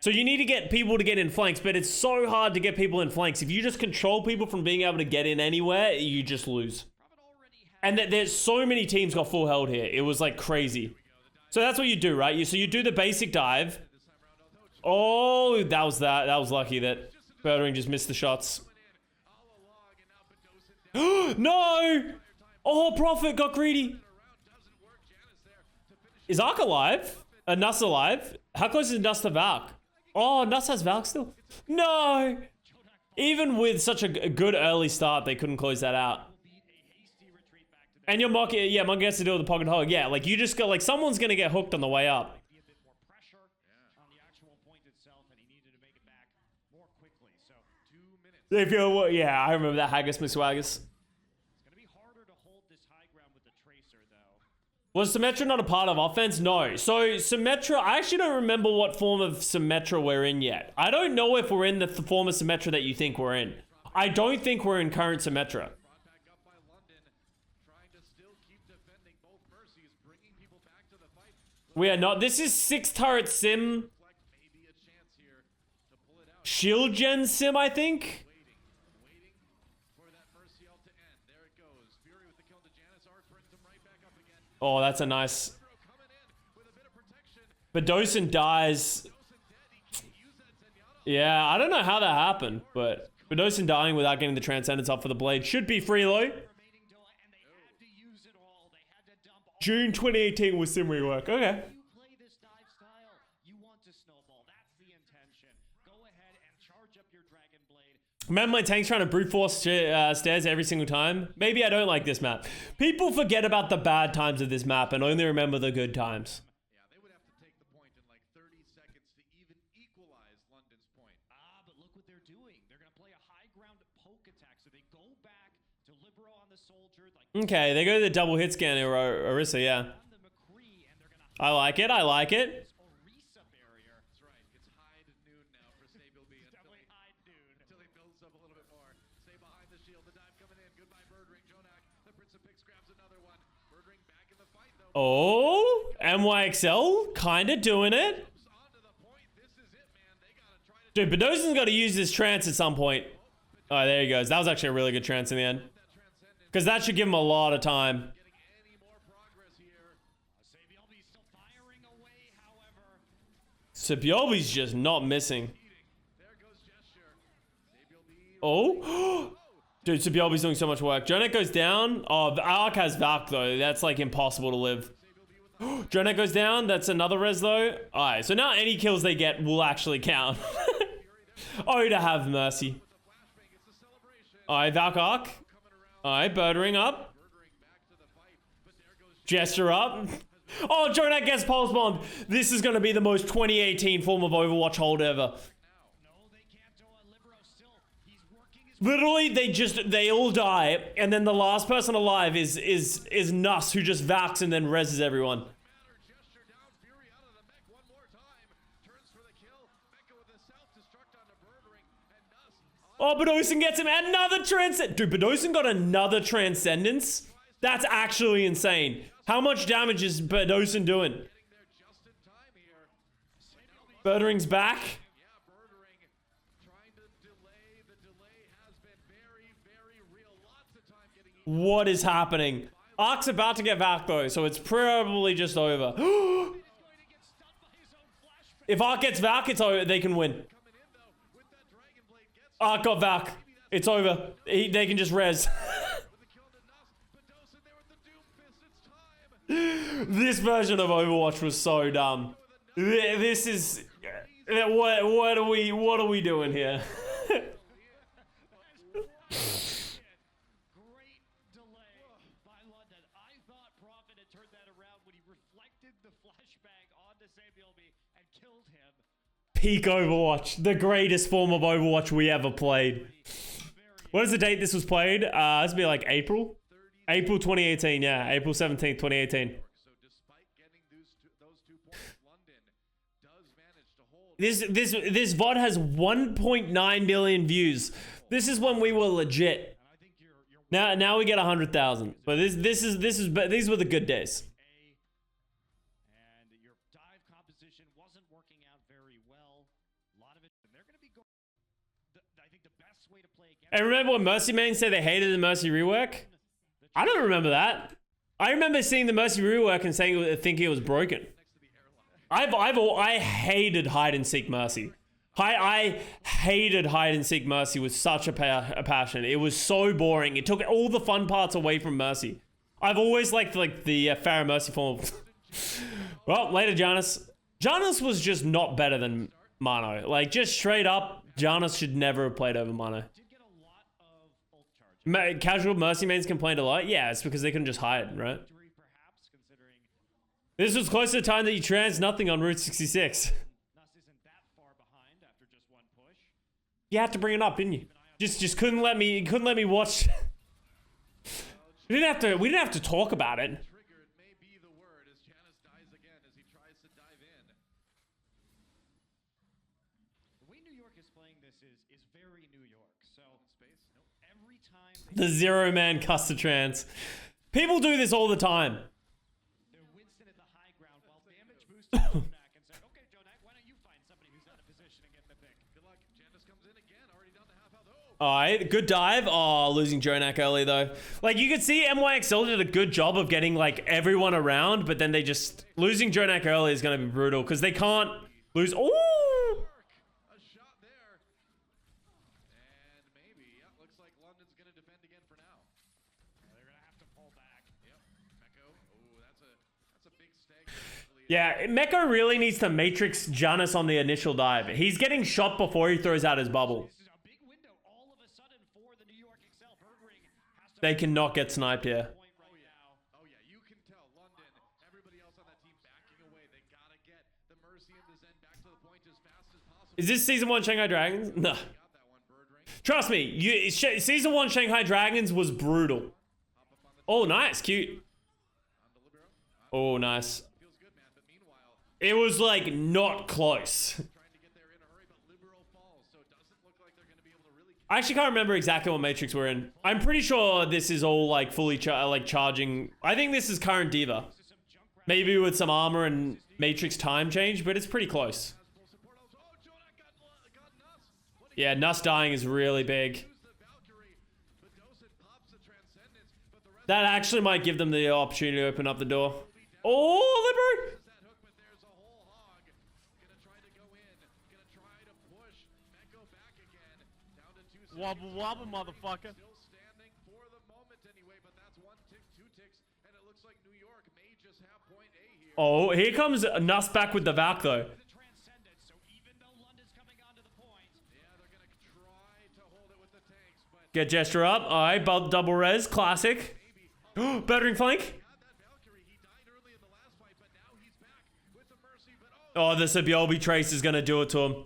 So you need to get people to get in flanks, but it's so hard to get people in flanks. If you just control people from being able to get in anywhere, you just lose. Prophet already had And there's so many teams got full held here. It was like crazy. So that's what you do, right? So you do the basic dive. Oh, that was that. That was lucky that Birdring just missed the shots. All along, and now Bedosin No! Oh, Prophet got greedy. around doesn't work. Janice there to finish. Is Ark alive? Nuss alive? How close is Nuss to Valk? Oh, Nuss has Valk still? No! Even with such a good early start, they couldn't close that out. beat a hasty retreat back to And your monkey, yeah, monkey has to deal with the pocket hog. Yeah, like you just got like someone's gonna get hooked on the way up. Be a bit more pressure on the actual point itself, and he needed to make it back more quickly. So 2 minutes. If you're, yeah, I remember that Haggis McSwaggis. it's going to be harder to hold this high ground with the Tracer, though. Was Symmetra not a part of offense? No. So Symmetra, I actually don't remember what form of Symmetra we're in yet. I don't know if we're in the form of Symmetra that you think we're in. I don't think we're in current Symmetra. Brought back up by London, trying to still keep defending both Mercies, bringing people back to the fight. We are not. This is 6 turret sim. Fleck maybe a chance here to pull it out. Shield gen sim, I think. Waiting for that Mercy ult to end. There it goes. Fury with the kill to Janice. Arc brings him right back up again. Oh, that's a nice. Libero coming in with a bit of protection. But Dosen dies. Dosen dead. He can't use that Zenyatta. Yeah, I don't know how that happened, but Dosen dying without getting the Transcendence up for the blade should be free low. Remaining Doa, and they had to use it all. They had to dump all. June 2018 was sim rework. Okay. You play this dive style, you want to snowball. That's the intention. Go ahead and charge up your Dragon Blade. Remember my tank's trying to brute force stairs every single time? Maybe I don't like this map. People forget about the bad times of this map and only remember the good times. Yeah, they would have to take the point in like 30 seconds to even equalize London's point. But look what they're doing. They're going to play a high ground poke attack. So they go back to Libero on the soldier. Like Okay, they go to the double hit scan or Orisa, yeah. on the McCree, and they're going to I like it, I like it. this Orisa barrier. That's right. It's high to noon now for Stable B Definitely high dude. until he builds up a little bit more. Stay behind the shield. The dive coming in. Goodbye, Birdring. Jonak. The Prince of Pigs grabs another one. Birdring back in the fight, though. Oh, NYXL kinda doing it. Jumps onto the point. This is it, man. They gotta try to Dude, Bedosen's got to use this trance at some point. Oh, there he goes. That was actually a really good trance in the end. that transcendence. Because that should give him a lot of time. Getting any more progress here. Sabielby still firing away, however. Sabielby's just not missing. There goes Gesture. Stable B. Oh, dude, Sabielby's doing so much work. Jonek goes down. Oh, Ark has Valk though. That's like impossible to live. Jonek goes down. That's another res though. Alright, so now any kills they get will actually count. Oh, to have Mercy. Flashbang. It's a celebration. Alright, Valk Ark. Coming around. Alright, Birdring up. Birdring back to the fight. But there goes Gesture up. Oh, Jonek gets pulse bombed. This is going to be the most 2018 form of Overwatch hold ever. No, they can't do it. Libero still. He's working his Literally, they all die, and then the last person alive is Nuss, who just Valks and then reses everyone. matter. Gesture down. Fury out of the mech one more time. Turns for the kill. Mecha with a self-destruct onto Birdring. And Nuss Oh, Bedosen gets him another transcend. Dude, Bedosen got another transcendence. That's actually insane. How much damage is Bedosen doing? getting there just in time here. Birdering's back. Yeah, Birdring trying to delay. The delay has been very, very real. Lots of time getting What is happening? Ark's about to get Valk though, so it's probably just over. going to get stunned by his own flashbang. If Ark gets Valk, it's over. They can win. coming in though with that Dragon Blade gets Ark got Valk. It's over. They can just res. with the kill to Nuss. But Dosen there with the Doom Fist. It's time. This version of Overwatch was so dumb. This is what are we doing here? Great delay by London. I thought Prophet had turned that around when he reflected the flashbang onto Sabielby and killed him. Peak Overwatch, the greatest form of Overwatch we ever played. What is the date this was played? This would be like April 2018. Yeah, April 17th, 2018. So despite getting those 2 points, London does manage to hold. This VOD has 1.9 million views. This is when we were legit. And I think you're Now we get 100,000. But these were the good days. and your dive composition wasn't working out very well. A lot of it, and they're going to be going. I think the best way to play against. And remember when Mercy main said they hated the Mercy rework? I don't remember that. I remember seeing the Mercy rework and thinking it was broken. I hated hide and seek Mercy. I hated hide and seek Mercy with such a passion. It was so boring. It took all the fun parts away from Mercy. I've always liked the Pharah Mercy form. Well, later Janus. Janus was just not better than Mano. Like just straight up, Janus should never have played over Mano. Did get a lot of ult charge. Casual Mercy mains complained a lot. Yeah, it's because they couldn't just hide, right? Victory, perhaps, considering This was close to the time that you trans nothing on Route 66. Nuss isn't that far behind after just one push. You had to bring it up, didn't you? Just couldn't let me watch. We didn't have to talk about it. Triggered may be the word as Janice dies again as he tries to dive in. The way New York is playing this is very New York. So Space? Nope. every time The zero-man Custa trans. People do this all the time. they're Winston at the high ground while damage boosted Jonak and said, okay, Jonak, why don't you find somebody who's out of position and get the pick? Good luck. Janice comes in again, already down to half health. Oh! Alright, good dive. Oh, losing Jonak early though. Like, you could see NYXL did a good job of getting, like, everyone around, but then they just... Losing Jonak early is going to be brutal, because they can't lose... Ooh! A shot there. And maybe, yeah, looks like London's going to defend again for now. They're going to have to pull back. Yep. Mecco. Oh, that's a big stag. Yeah, Mecco really needs to Matrix Janus on the initial dive. He's getting shot before he throws out his bubble. This is a big window all of a sudden for the New York XL. Birdring has to They cannot get sniped here. point right now. Oh yeah, you can tell London, everybody else on that team backing away. They gotta get the Mercy and the Zen back to the point as fast as possible. Is this Season 1 Shanghai Dragons? No. Got that one, Birdring. Trust me, Season 1 Shanghai Dragons was brutal. Oh, nice. Cute. On the Libero. Oh, nice. Feels good, man. But meanwhile, It was, like, not close. trying to get there in a hurry, but Libero falls, so it doesn't look like they're gonna be able to really. I actually can't remember exactly what Matrix we're in. I'm pretty sure this is all, like, fully charging. I think this is current Diva. Maybe with some armor and Matrix time change, but it's pretty close. Full support. Oh, Jonak got Nuss. What Yeah, Nuss dying is really big. use the Valkyrie, but Docent pops the Transcendence, but the rest That actually might give them the opportunity to open up the door. Oh, Libero! is that hook, but there's a whole hog. Gonna try to go in. Gonna try to push. Mecco back again. Down to 2 seconds. Wobble, wobble, motherfucker. Still standing for the moment anyway, but that's 1 tick, 2 ticks, and it looks like New York may just have point A here. Oh, here comes Nuss back with the Valk, though. The Transcendence, so even though London's coming onto the point, Yeah, they're gonna try to hold it with the tanks, but Get gesture up. Alright, double res. Classic. Bettering flank. had that Valkyrie. He died early in the last fight, but now he's back with the Mercy. But oh, Oh, the Sabiobi Trace is going to do it to him.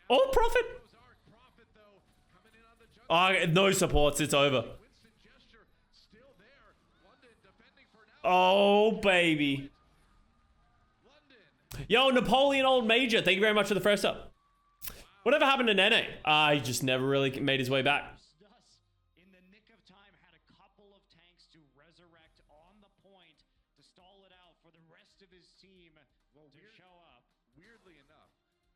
Oh, Prophet. Ozark Prophet though coming in on the jungle. Oh, no supports. It's over. Winston gesture still there. London defending for now. Oh, baby. London. Yo, Napoleon Old Major. Thank you very much for the first up. Whatever happened to Nene? He just never really made his way back. Thus, in the nick of time, had a couple of tanks to resurrect on the point to stall it out for the rest of his team to show up. Weirdly enough,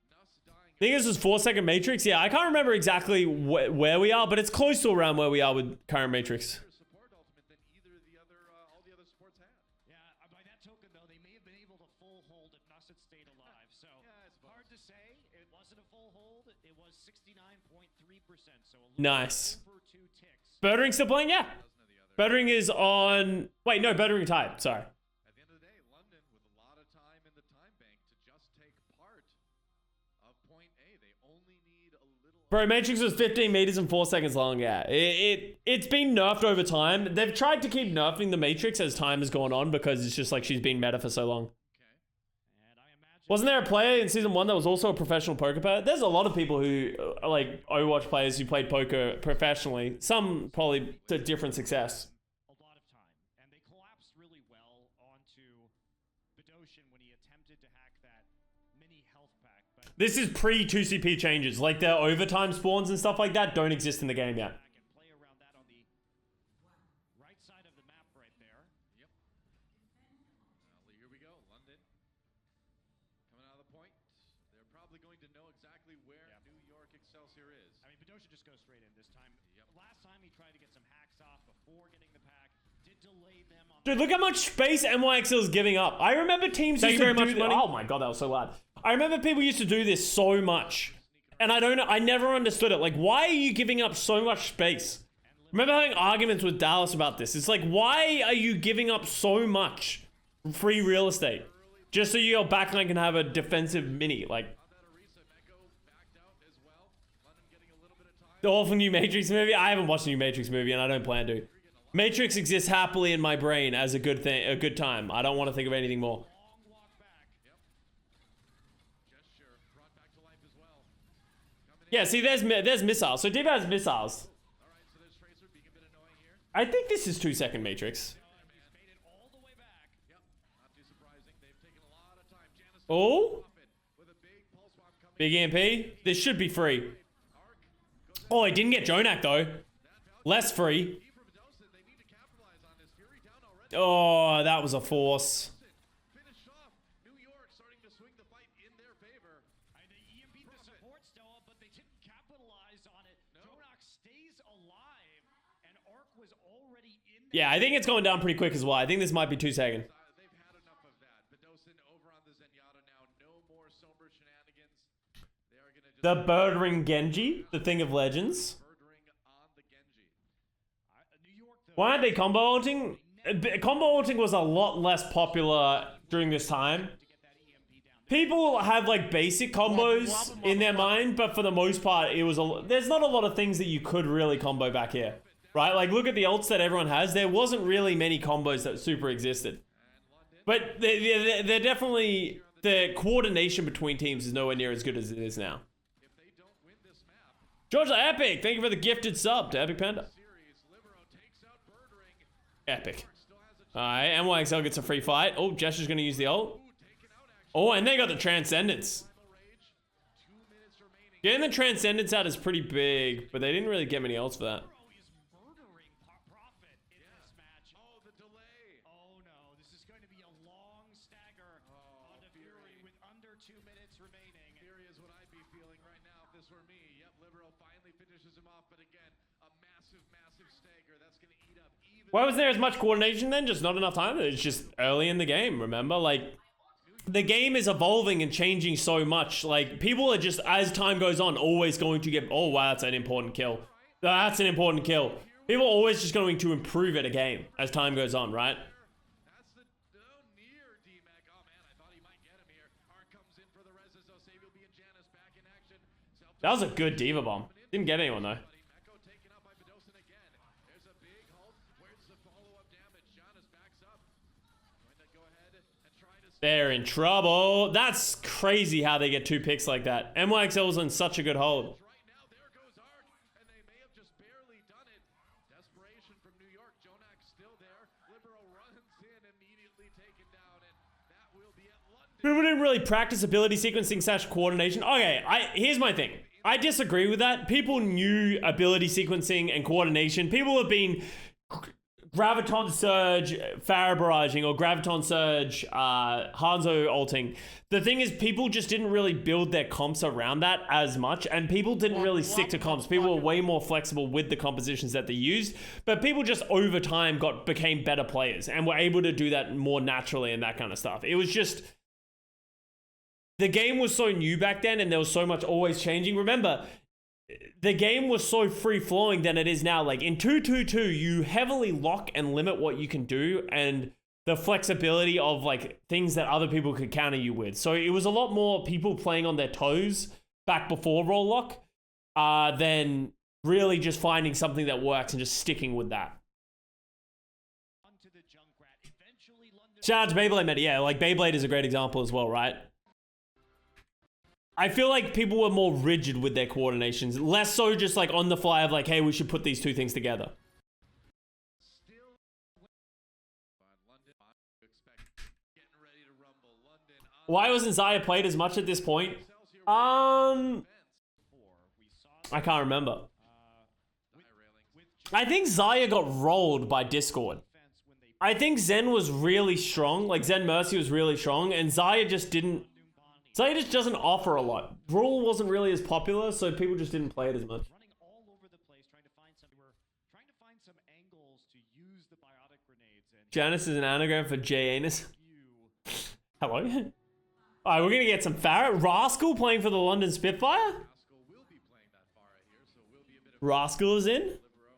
Nuss dying. I think this is 4-second Matrix. Yeah, I can't remember exactly where we are, but it's close to around where we are with current Matrix. Better support ultimate than either of the other all the other supports had. Yeah, by that token, though, they may have been able to full hold if Nuss had stayed alive. So, I suppose. hard to say. It wasn't a full hold. It was 69.3%. So, a little Nice. over 2 ticks. Birdering still playing? Yeah. Doesn't of the other. Birdering is on... Wait, no, Birdering tied. Sorry. At the end of the day, London with a lot of time in the time bank to just take part of point A. They only need a little. Bro, Matrix was 15 meters and 4 seconds long. Yeah, it's been nerfed over time. They've tried to keep nerfing the Matrix as time has gone on because it's just like she's been meta for so long. Okay. And I imagine Wasn't there a player in Season 1 that was also a professional poker player? There's a lot of people who are like Overwatch players who played poker professionally. Some probably to different success. a lot of time. And they collapsed really well onto Bedosian when he attempted to hack that mini health pack. But This is pre-2CP changes. Like their overtime spawns and stuff like that don't exist in the game yet. back and play around that on the right side of the map right there. Yep. Here we go. London coming out of the point. They're probably going to know exactly where New York Excelsior is. I mean, Bedosian just goes straight in this time. Yep. Last time he tried to get some hacks off before getting the pack. Did delay them on Dude, look how much space NYXL is giving up. I remember teams Thank used you to very do much, this. Money. Oh my god, that was so loud. I remember people used to do this so much. And I never understood it. Like, why are you giving up so much space? Remember having arguments with Dallas about this. It's like, why are you giving up so much free real estate? Just so your backline can have a defensive mini. Like, On that Arisa, Mecco backed out as well. London getting a little bit of time. The awful new Matrix movie? I haven't watched a new Matrix movie and I don't plan to. Matrix exists happily in my brain as a good thing, a good time. I don't want to think of anything more. Long walk back. Gesture brought back to life as well. Yeah, see, there's missiles. So Diva has missiles. All right, so there's Tracer being a bit annoying here. I think this is 2-second Matrix. He's made it all the way back. Yep, not too surprising. They've taken a lot of time. Janice Oh, with a big pulse bomb coming. big EMP. This should be free. Oh, he didn't get Jonak though. Less free. For Bedosin, they need to capitalize on this. Fury down already. Oh, that was a force. Finish off. New York starting to swing the fight in their favor. The EMP the support Stoa, but they didn't capitalize on it. Jonak stays alive, and Arc was already in there. Yeah, I think it's going down pretty quick as well. I think this might be 2 seconds. They've had enough of that. Bedosin over on the Zenyatta now. No more somber shenanigans. They are going to just The bird ring Genji, the thing of legends. murdering on the Genji. New York, though, Why aren't they combo ulting? Combo ulting was a lot less popular during this time. to get that EMP down. People have like basic combos in their mind, but for the most part, it was there's not a lot of things that you could really combo back here, right? Like look at the ults that everyone has. There wasn't really many combos that super existed, but they're definitely the coordination between teams is nowhere near as good as it is now. If they don't win this map, Georgia Epic, thank you for the gifted sub to Epic Panda. series, Libero takes out Bird Ring. Epic. Still has a Alright, NYXL gets a free fight. Oh, Jester's gonna use the ult. taken out action. Oh, and they got the Transcendence. Primal Rage. 2 minutes remaining. Getting the Transcendence out is pretty big, but they didn't really get many ults for that. Libero is murdering Profit in this match. Oh, the delay. Oh no, this is going to be a long stagger onto Fury with under 2 minutes remaining. Fury is what I'd be feeling right now if this were me. Yep, Libero finally finishes him off, but again, a massive, massive stagger. That's going to eat up even. Why wasn't there as much coordination then? Just not enough time? It's just early in the game, remember? Like, the game is evolving and changing so much. Like, people are just, as time goes on, always going to get, oh wow, that's an important kill. That's an important kill. People are always just going to improve at a game as time goes on, right? That's the near D-Mac. Oh man, I thought he might get him here. Arc comes in for the reses, though. Savior being Janice back in action. That was a good Diva bomb. Didn't get anyone though. Meko taken out by Bedosin again. There's a big hold. Where's the follow-up damage? Janice backs up. Going to go ahead and try to They're in trouble. That's crazy how they get 2 picks like that. NYXL was on such a good hold. right now. There goes Arc, and they may have just barely done it. Desperation from New York. Jonak still there. Libero runs in, immediately taken down, and that will be at London. People didn't really practice ability sequencing / coordination. Okay, here's my thing. I disagree with that. People knew ability sequencing and coordination. People have been Graviton Surge, Farah barraging, or Graviton Surge, Hanzo ulting. The thing is, people just didn't really build their comps around that as much, and people didn't really stick to comps. People were way more flexible with the compositions that they used, but people just over time became better players and were able to do that more naturally and that kind of stuff. It was just... The game was so new back then, and there was so much always changing. Remember, the game was so free-flowing than it is now. Like, in 2.2.2, you heavily lock and limit what you can do, and the flexibility of, like, things that other people could counter you with. So it was a lot more people playing on their toes back before roll lock, than really just finding something that works and just sticking with that. Onto the Junkrat. Eventually, London. Shout out to Beyblade Meta. Yeah, like, Beyblade is a great example as well, right? I feel like people were more rigid with their coordinations, less so just like on the fly of like, hey, we should put these 2 things together. Still, London, I expect getting ready to rumble. London on Why wasn't Xayah played as much at this point? We saw I can't remember. with I think Xayah got rolled by Discord. defense when they I think Zen was really strong, like Zen Mercy was really strong, and Xayah just didn't. Xayah just doesn't offer a lot. Brawl wasn't really as popular, so people just didn't play it as much. running all over the place, trying to find some angles to use the biotic grenades. And Janice is an anagram for J Anus. you, Hello? Alright, we're gonna get some Farrah. Rascal playing for the London Spitfire? Rascal will be playing that far right here, so will be a bit of Rascal is in? Libero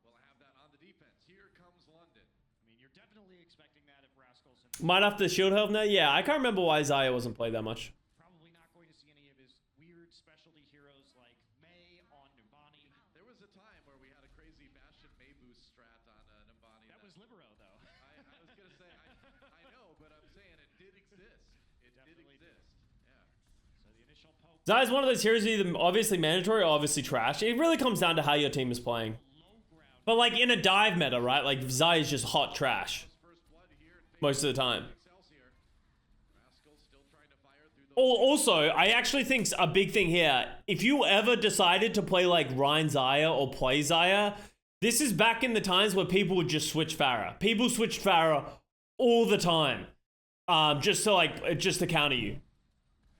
will have that on the defense. Here comes London. I mean, you're definitely expecting that if Rascal's Might have to shield health now? Yeah, I can't remember why Xayah wasn't played that much. probably not going to see any of his weird specialty heroes like Mei on Numbani. boost strat on Nambani. That was Libero, though. I was going to say, I know, but I'm saying it did exist. It did exist. Yeah. So the initial poke. Zai is one of those heroes either obviously mandatory or obviously trash. It really comes down to how your team is playing. But like in a dive meta, right? Like Zai is just hot trash First blood here in most of the time. Excelsior. Rascal still trying to fire through the Also, I actually think a big thing here, if you ever decided to play like Ryan Zaya or play Zaya, this is back in the times where people would just switch Pharah. People switched Pharah all the time. Just to counter you.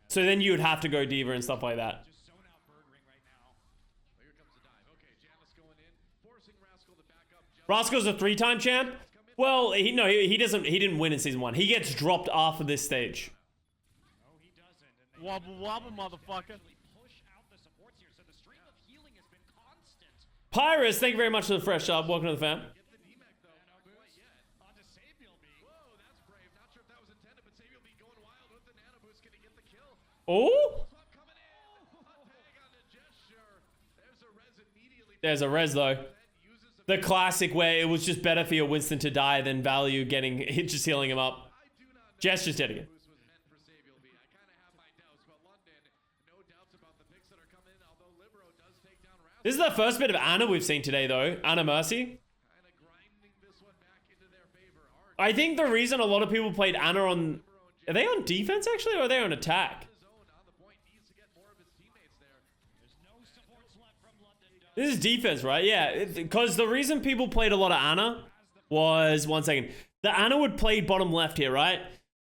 So then you would have to go Diva and stuff like that. Just zone out Bird Ring right now. Well, here comes the dive. Okay, Janus going in, forcing Rascal to back up. Rascal's a 3-time champ? Well, he didn't win in season 1. He gets dropped after this stage. No, he doesn't. And they Wobble wobble, motherfucker. actually push out the supports here. So the stream of healing has been constant. Pyrus, thank you very much for the fresh sub. Welcome to the fam. Get the DMAC though, not quite yet. Onto Sabiel B. Whoa, that's brave. Not sure if that was intended, but Sabiel be going wild with the nano boost. Can he get the kill? Oh, Swap coming in. A tag on the gesture. There's a res immediately. there's a res though. Then uses the The classic where it was just better for your Winston to die than value getting just healing him up. I do not know. Jess just did it again. Boost was meant for Sabiel B. I kind of have my doubts, but London, no doubts about the picks that are coming in. Although Libero does take down Rascal. This is the first bit of Ana we've seen today though. Ana Mercy. Kind of grinding this one back into their favor. Hard. I think the reason a lot of people played Ana on... Are they on defense actually or are they on attack? Zone on the point needs to get more of his teammates there. There's no supports left from London. This is defense, right? Yeah, because the reason people played a lot of Ana was... One second. The Ana would play bottom left here, right?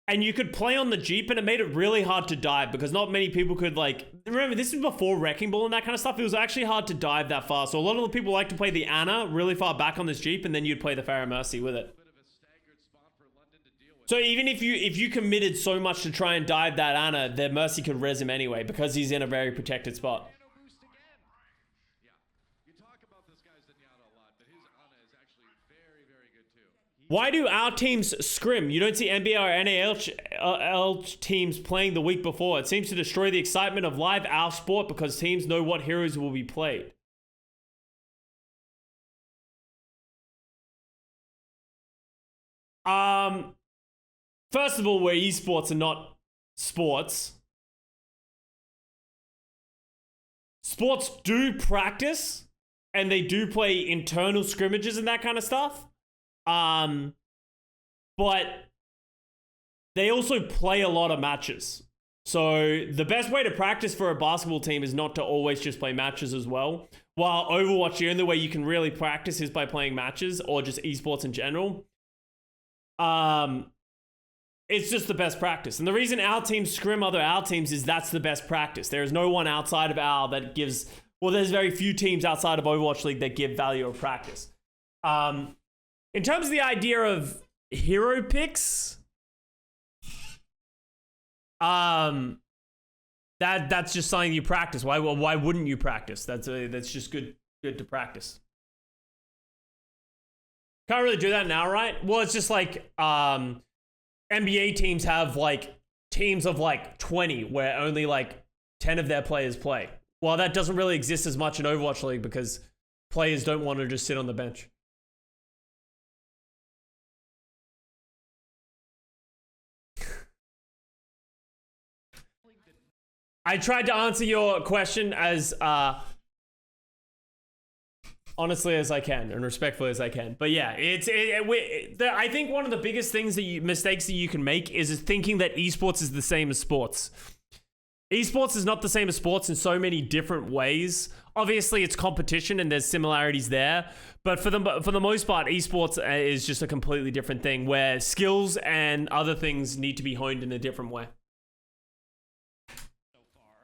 And you could play on the Jeep and it made it really hard to dive because not many people could like... Remember, this is before Wrecking Ball and that kind of stuff. It was actually hard to dive that far. So a lot of the people like to play the Ana really far back on this Jeep and then you'd play the Pharah Mercy with it. Bit of a staggered spot for London to deal with. So even if you committed so much to try and dive that Ana, their Mercy could res him anyway because he's in a very protected spot. Nano boost again. Yeah. You talk about this guy's Zenyatta a lot, but his Ana is actually very, very good too. Why do our teams scrim? You don't see NBA or NAL teams playing the week before. It seems to destroy the excitement of live our sport because teams know what heroes will be played. First of all, we're esports and not sports. Sports do practice and they do play internal scrimmages and that kind of stuff. But they also play a lot of matches. So the best way to practice for a basketball team is not to always just play matches as well. While Overwatch, the only way you can really practice is by playing matches or just esports in general. It's just the best practice. And the reason our teams scrim other our teams is that's the best practice. There is no one outside of our that gives... Well, there's very few teams outside of Overwatch League that give value of practice. In terms of the idea of hero picks, that's just something you practice. Why wouldn't you practice? That's just good to practice. Can't really do that now, right? Well, it's just like NBA teams have like teams of like 20 where only like 10 of their players play. Well, that doesn't really exist as much in Overwatch League because players don't want to just sit on the bench. I tried to answer your question as honestly as I can and respectfully as I can. But yeah, I think one of the biggest things mistakes that you can make is thinking that esports is the same as sports. Esports is not the same as sports in so many different ways. Obviously, it's competition and there's similarities there. But for the most part, esports is just a completely different thing where skills and other things need to be honed in a different way. So far.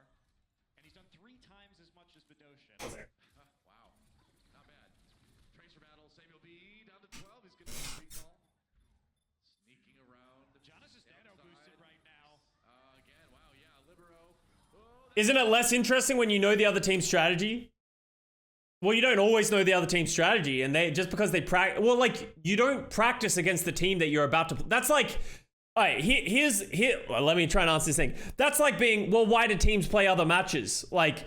And he's done 3 times as much as Bedosian. Wow. Not bad. Tracer battle. Samuel B down to 12. He's going to recall. Sneaking around. Jonas is nano boosted right now. Again, wow, yeah. Libero. Oh, Isn't it less interesting when you know the other team's strategy? Well, you don't always know the other team's strategy, and just because they practice. Well, like you don't practice against the team that you're about to. That's like, all right. Well, let me try and answer this thing. That's like being. Well, why do teams play other matches? Like,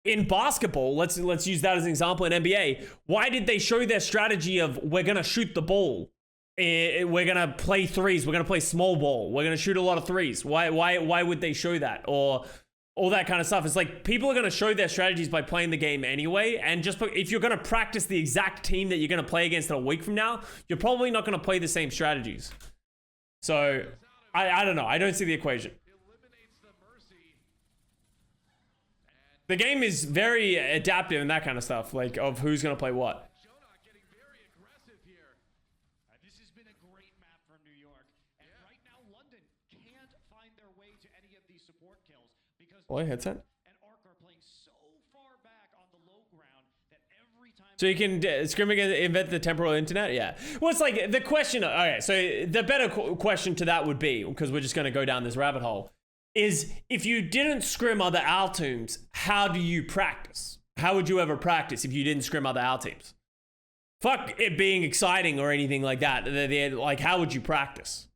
in basketball, let's use that as an example in NBA. Why did they show their strategy of we're gonna shoot the ball, we're gonna play threes, we're gonna play small ball, we're gonna shoot a lot of threes? Why would they show that, or all that kind of stuff? It's like people are gonna show their strategies by playing the game anyway, and just if you're gonna practice the exact team that you're gonna play against in a week from now, you're probably not gonna play the same strategies. So I don't know. I don't see the equation. The game is very adaptive and that kind of stuff, like of who's gonna play what. Getting very aggressive here. This has been a great map for New York, and right now London can't find their way to any of these support kills because Boy, headset. and Arc are playing so far back on the low ground that every time. So you can scrim against invent the temporal internet? Yeah. Well, it's like the question. Okay, so the better question to that would be, because we're just gonna go down this rabbit hole, is if you didn't scrim other OWL teams, how do you practice? How would you ever practice if you didn't scrim other OWL teams? Fuck it being exciting or anything like that. Like, how would you practice?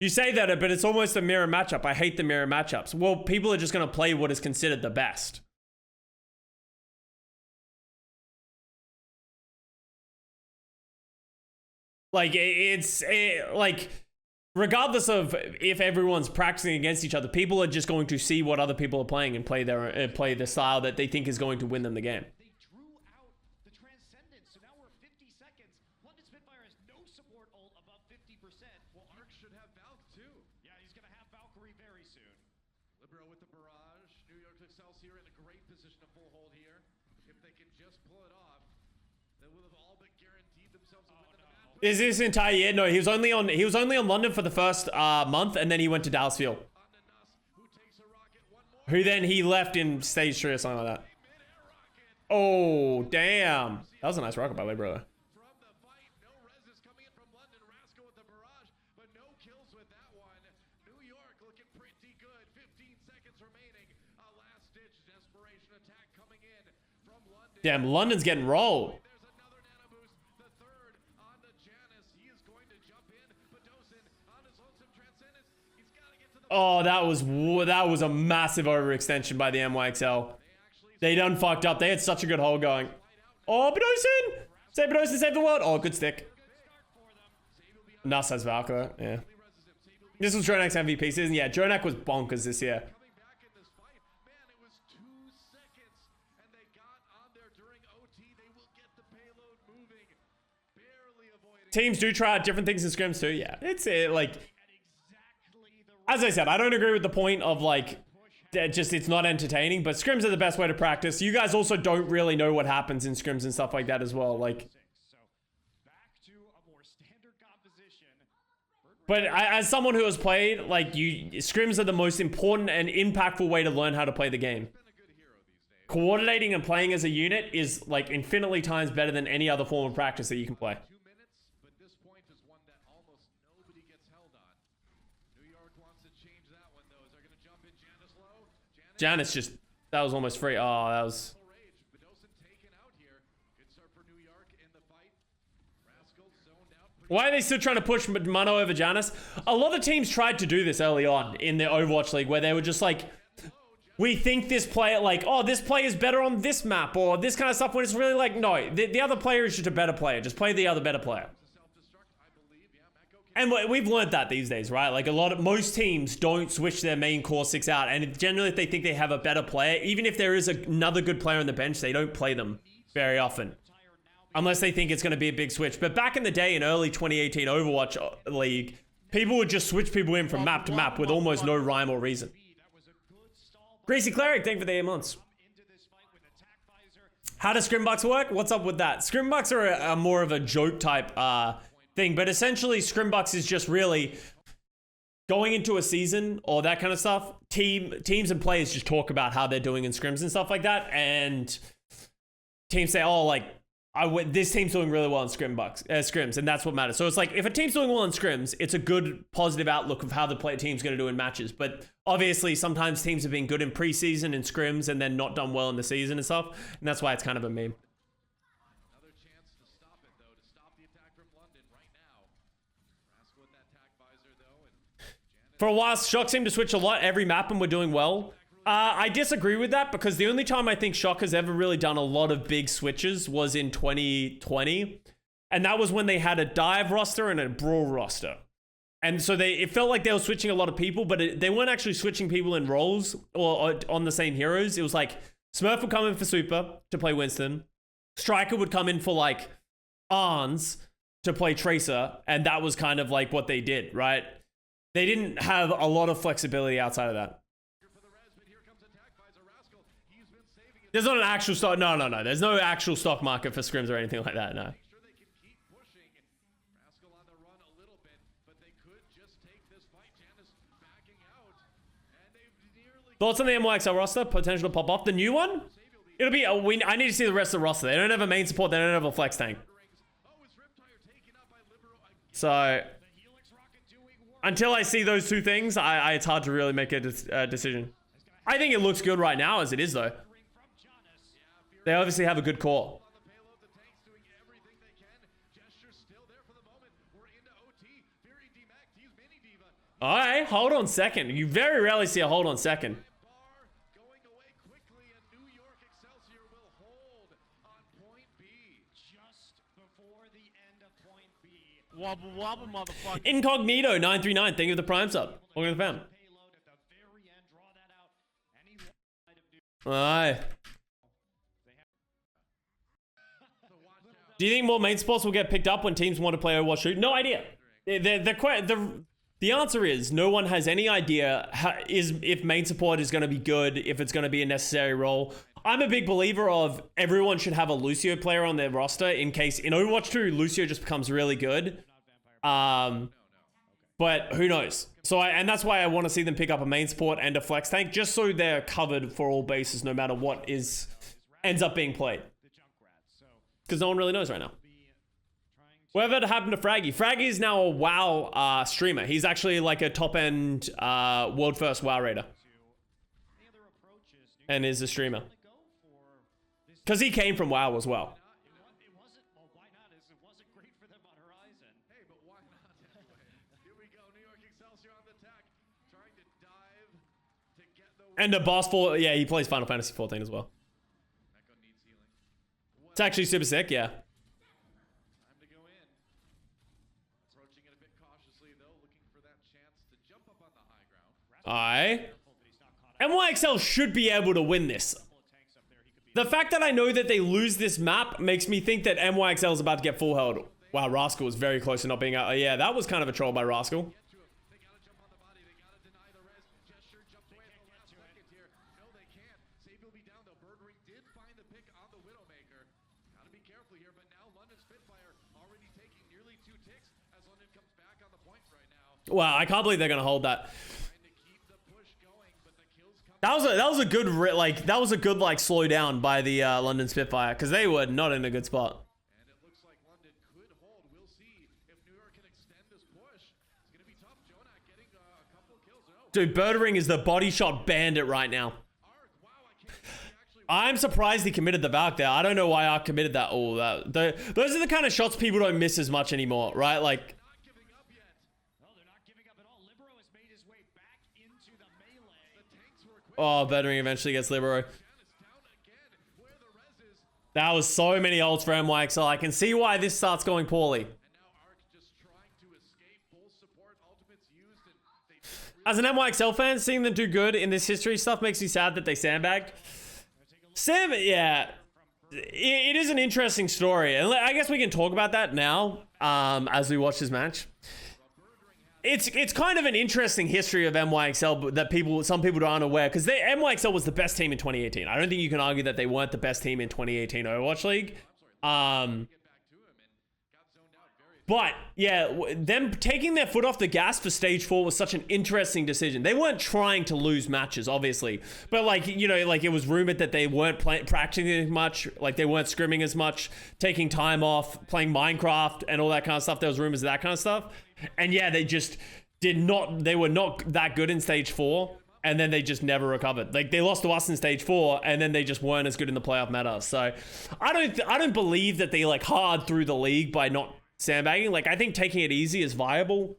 You say that, but it's almost a mirror matchup. I hate the mirror matchups. Well, people are just going to play what is considered the best. Like, like, regardless of if everyone's practicing against each other, people are just going to see what other people are playing and play the style that they think is going to win them the game. They drew out the transcendence, so now we're 50 seconds. London Spitfire has no support ult above 50%. Well, Arc should have Valk too. Yeah, he's gonna have Valkyrie very soon. Libero with the barrage. New York Excelsior in a great position to full hold here. If they can just pull it off, they will have all but guaranteed themselves a win in the map. Is this entire year? No, he was only on London for the first month, and then he went to Dallas Field. Who takes a rocket? One more. Who then he left in stage 3 or something like that. Oh, damn. That was a nice rocket by Libero. From the fight, no res is coming in from London. Rascal with the barrage, but no kills with that one. New York looking pretty good. 15 seconds remaining. A last-ditch desperation attack coming in from London. Damn, London's getting rolled. There's another nano boost. The third on to Janus. He is going to jump in. Badosin on his lonesome transcendence. He's got to get to the. Oh, that was a massive overextension by the NYXL. They done fucked up. They had such a good hold going. Oh, Badosin! Save Badosin, save the world. Oh, good stick. Nuss has Valkyrie, yeah. This was Dronak's MVP season. Yeah, Dronak was bonkers this year. Coming back in this fight. Man, it was 2 seconds, and they got on there during OT. They will get the payload moving. Barely avoiding. Teams do try out different things in scrims too. Yeah, it's like, At exactly the as I said, I don't agree with the point of like, that just it's not entertaining, but scrims are the best way to practice. You guys also don't really know what happens in scrims and stuff like that as well. Like, so back to a more standard composition. but as someone who has played, like, scrims are the most important and impactful way to learn how to play the game. Coordinating and playing as a unit is like infinitely times better than any other form of practice that you can play. 2 minutes, but this point is one that almost nobody gets held on. New York wants to change that one, though. Is they're going to jump in Janus low. Janus just, that was almost free. Oh, that was... Full rage. Badosin taken out here. Good start for New York in the fight. Rascal zoned out. Why are they still trying to push Mano over Janus? A lot of teams tried to do this early on in the Overwatch League, where they were just like, we think this player, like, oh, this player is better on this map, or this kind of stuff, when it's really like, no, the other player is just a better player. Just play the other better player. Self-destruct, I believe. Yeah, Mako And we've learned that these days, right? Like, most teams don't switch their main core 6 out, and generally if they think they have a better player, even if there is another good player on the bench, they don't play them very often. Unless they think it's going to be a big switch. But back in the day, in early 2018 Overwatch League, people would just switch people in from map to map with almost no rhyme or reason. That was a good stall Greasy Cleric, thank you for the 8 months. into this fight with attack visor. How does Scrimbucks work? What's up with that? Scrimbucks are a more of a joke type thing, but essentially Scrimbucks is just really going into a season or that kind of stuff. Teams and players just talk about how they're doing in scrims and stuff like that, and teams say, oh, like, this team's doing really well in scrims, and that's what matters. So it's like, if a team's doing well in scrims, it's a good positive outlook of how the team's going to do in matches. But obviously, sometimes teams have been good in preseason and scrims and then not done well in the season and stuff, and that's why it's kind of a meme. Another chance to stop it, though, to stop the attack from London right now. Rascal with that attack visor, though, and For a while, Shock seemed to switch a lot every map and we're doing well. I disagree with that because the only time I think Shock has ever really done a lot of big switches was in 2020. And that was when they had a dive roster and a brawl roster. And so it felt like they were switching a lot of people, but they weren't actually switching people in roles or on the same heroes. It was like Smurf would come in for Super to play Winston. Striker would come in for like Arns to play Tracer. And that was kind of like what they did, right? They didn't have a lot of flexibility outside of that. There's not an actual stock. No. There's no actual stock market for scrims or anything like that. No. Thoughts on the NYXL roster? Potential to pop off. The new one? It'll be. I need to see the rest of the roster. They don't have a main support. They don't have a flex tank. So until I see those two things, it's hard to really make a decision. I think it looks good right now as it is, though. They obviously have a good core. Alright, hold on second. You very rarely see a hold on second. Wobble wobble, motherfucker. Incognito 939. Thank you for the prime sub. Welcome to the fam. Alright. Do you think more main spots will get picked up when teams want to play Overwatch 2? No idea. The answer is no one has any idea if main support is going to be good, if it's going to be a necessary role. I'm a big believer of everyone should have a Lucio player on their roster in case in Overwatch 2, Lucio just becomes really good. But who knows? So and that's why I want to see them pick up a main support and a flex tank just so they're covered for all bases no matter what ends up being played. Because no one really knows right now. Whatever happened to Fraggy? Fraggy is now a WoW streamer. He's actually like a top-end world first WoW raider. And is a streamer. Because he came from WoW as well. And the boss for, yeah, he plays Final Fantasy 14 as well. It's actually super sick, yeah. NYXL should be able to win this. The fact that I know that they lose this map makes me think that NYXL is about to get full held. Wow, Rascal was very close to not being out. Yeah, that was kind of a troll by Rascal. Wow, I can't believe they're gonna hold that. That was a good slow down by the London Spitfire because they were not in a good spot. And it looks like London could hold. We'll see if New York can extend this push. It's gonna be tough. Jonah getting a couple kills. Oh. Dude, Birdering is the body shot bandit right now. I'm surprised he committed the Valk there. I don't know why Ark committed that. Oh, those are the kind of shots people don't miss as much anymore, right? Like. Oh, Birdering eventually gets Libero. That was so many ults for NYXL. I can see why this starts going poorly. As an NYXL fan, seeing them do good in this history stuff makes me sad that they sandbagged. Yeah. It is an interesting story. And I guess we can talk about that now as we watch this match. It's kind of an interesting history of NYXL that some people aren't aware because NYXL was the best team in 2018. I don't think you can argue that they weren't the best team in 2018 Overwatch League. But yeah, them taking their foot off the gas for stage 4 was such an interesting decision. They weren't trying to lose matches, obviously, but like, you know, like it was rumored that they weren't practicing as much, like they weren't scrimming as much, taking time off, playing Minecraft and all that kind of stuff. There was rumors of that kind of stuff. And yeah, they just they were not that good in stage 4. And then they just never recovered. Like they lost to us in stage 4, and then they just weren't as good in the playoff meta. So I don't believe that they like hard through the league by not sandbagging. Like I think taking it easy is viable.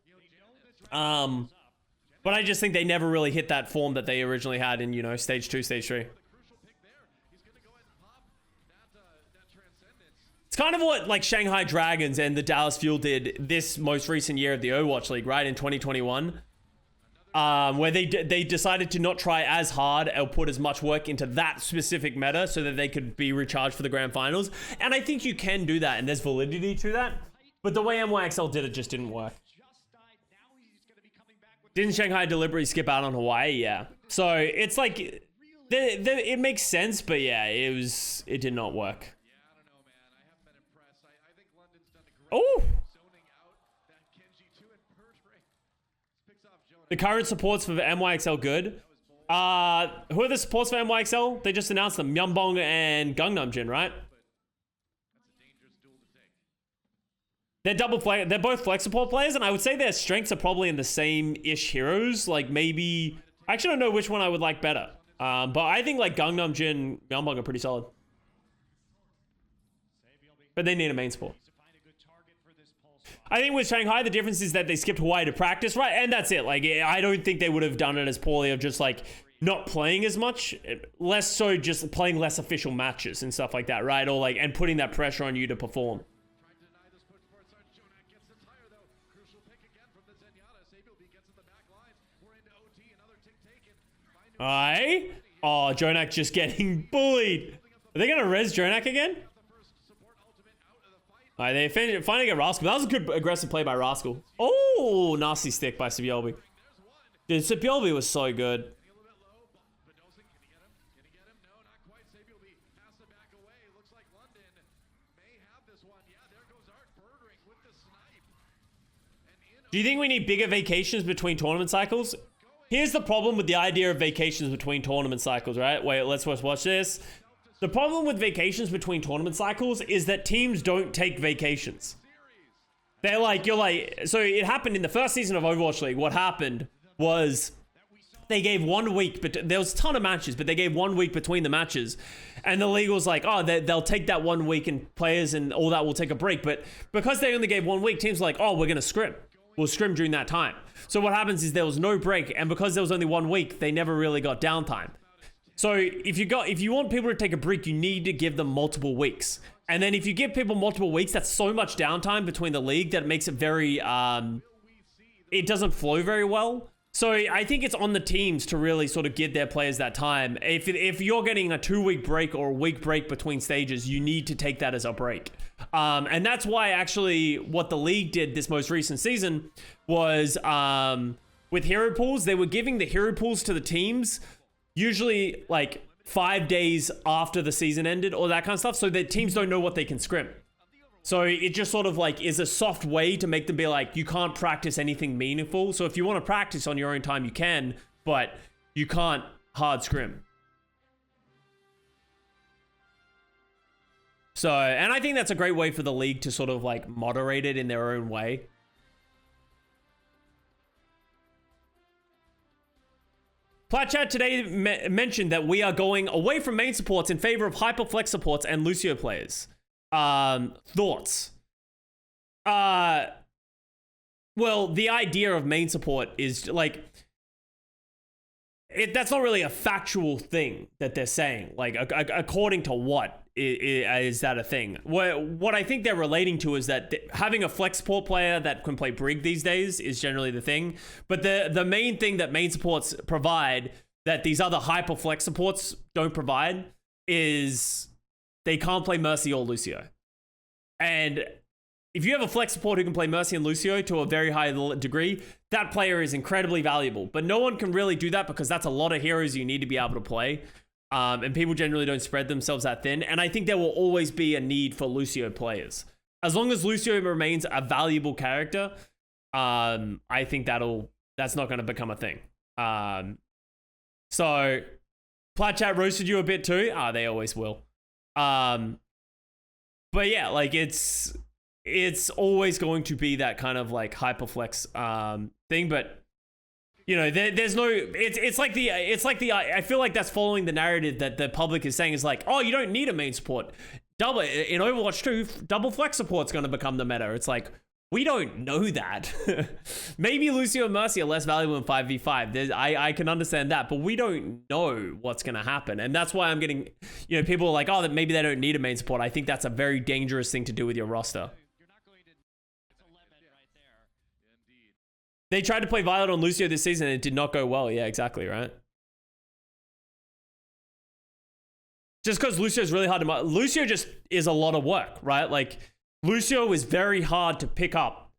But I just think they never really hit that form that they originally had in, you know, stage 2, stage 3. It's kind of what like Shanghai Dragons and the Dallas Fuel did this most recent year of the Overwatch League, right, in 2021. Where they decided to not try as hard or put as much work into that specific meta so that they could be recharged for the grand finals. And I think you can do that, and there's validity to that. But the way NYXL did it just didn't work. Didn't Shanghai deliberately skip out on Hawaii? Yeah. So it's like, it makes sense, but yeah, it did not work. Oh! The current supports for NYXL good. Who are the supports for NYXL? They just announced them. Myeongbong and Gangnam Jin, right? They're both flex support players, and I would say their strengths are probably in the same-ish heroes. Like maybe, I actually don't know which one I would like better. But I think like Gangnam Jin, Myeongbong are pretty solid. But they need a main support. I think with Shanghai, the difference is that they skipped Hawaii to practice, right? And that's it. Like, I don't think they would have done it as poorly of just like not playing as much, less so just playing less official matches and stuff like that, right? Or like, and putting that pressure on you to perform. Aye. Oh, Jonak just getting bullied. Are they gonna res Jonak again? Alright, they finally get Rascal. That was a good aggressive play by Rascal. Oh, nasty stick by Sibyolbi. Dude, Sibyolbi was so good. Do you think we need bigger vacations between tournament cycles? Here's the problem with the idea of vacations between tournament cycles, right? Wait, let's watch this. The problem with vacations between tournament cycles is that teams don't take vacations. They're like, you're like, so it happened in the first season of Overwatch League. What happened was they gave 1 week, but there was a ton of matches, but they gave 1 week between the matches. And the league was like, oh, they'll take that 1 week and players and all that will take a break. But because they only gave 1 week, teams were like, oh, we're going to scrim. We'll scrim during that time. So what happens is there was no break. And because there was only 1 week, they never really got downtime. So if you want people to take a break, you need to give them multiple weeks. And then if you give people multiple weeks, that's so much downtime between the league that it makes it very, it doesn't flow very well. So I think it's on the teams to really sort of give their players that time. If you're getting a 2 week break or a week break between stages, you need to take that as a break. And that's why actually what the league did this most recent season was with hero pools, they were giving the hero pools to the teams usually like 5 days after the season ended or that kind of stuff, so that teams don't know what they can scrim. So it just sort of like is a soft way to make them be like, you can't practice anything meaningful. So if you want to practice on your own time, you can, but you can't hard scrim. So, and I think that's a great way for the league to sort of like moderate it in their own way. Platchat today mentioned that we are going away from main supports in favor of hyperflex supports and Lucio players. Thoughts? Well, the idea of main support is like, that's not really a factual thing that they're saying. Like, according to what is that a thing? What I think they're relating to is that having a flex support player that can play Brig these days is generally the thing. But the main thing that main supports provide that these other hyper flex supports don't provide is they can't play Mercy or Lucio. And if you have a flex support who can play Mercy and Lucio to a very high degree, that player is incredibly valuable. But no one can really do that because that's a lot of heroes you need to be able to play. And people generally don't spread themselves that thin. And I think there will always be a need for Lucio players. As long as Lucio remains a valuable character, I think that's not going to become a thing. So, Platchat roasted you a bit too. They always will. But yeah, like it's always going to be that kind of like hyperflex thing. But you know, there's no, it's like the, I feel like that's following the narrative that the public is saying is like, oh, you don't need a main support. In Overwatch 2, double flex support's going to become the meta. It's like, We don't know that. Maybe Lucio and Mercy are less valuable in 5v5. I can understand that, but we don't know what's going to happen. And that's why I'm getting, you know, people are like, oh, that maybe they don't need a main support. I think that's a very dangerous thing to do with your roster. You're not going to. It's 11 right there. Indeed. They tried to play Violet on Lucio this season and it did not go well. Yeah, exactly, right? Just because Lucio is really hard to... Lucio just is a lot of work, right? Like, Lucio is very hard to pick up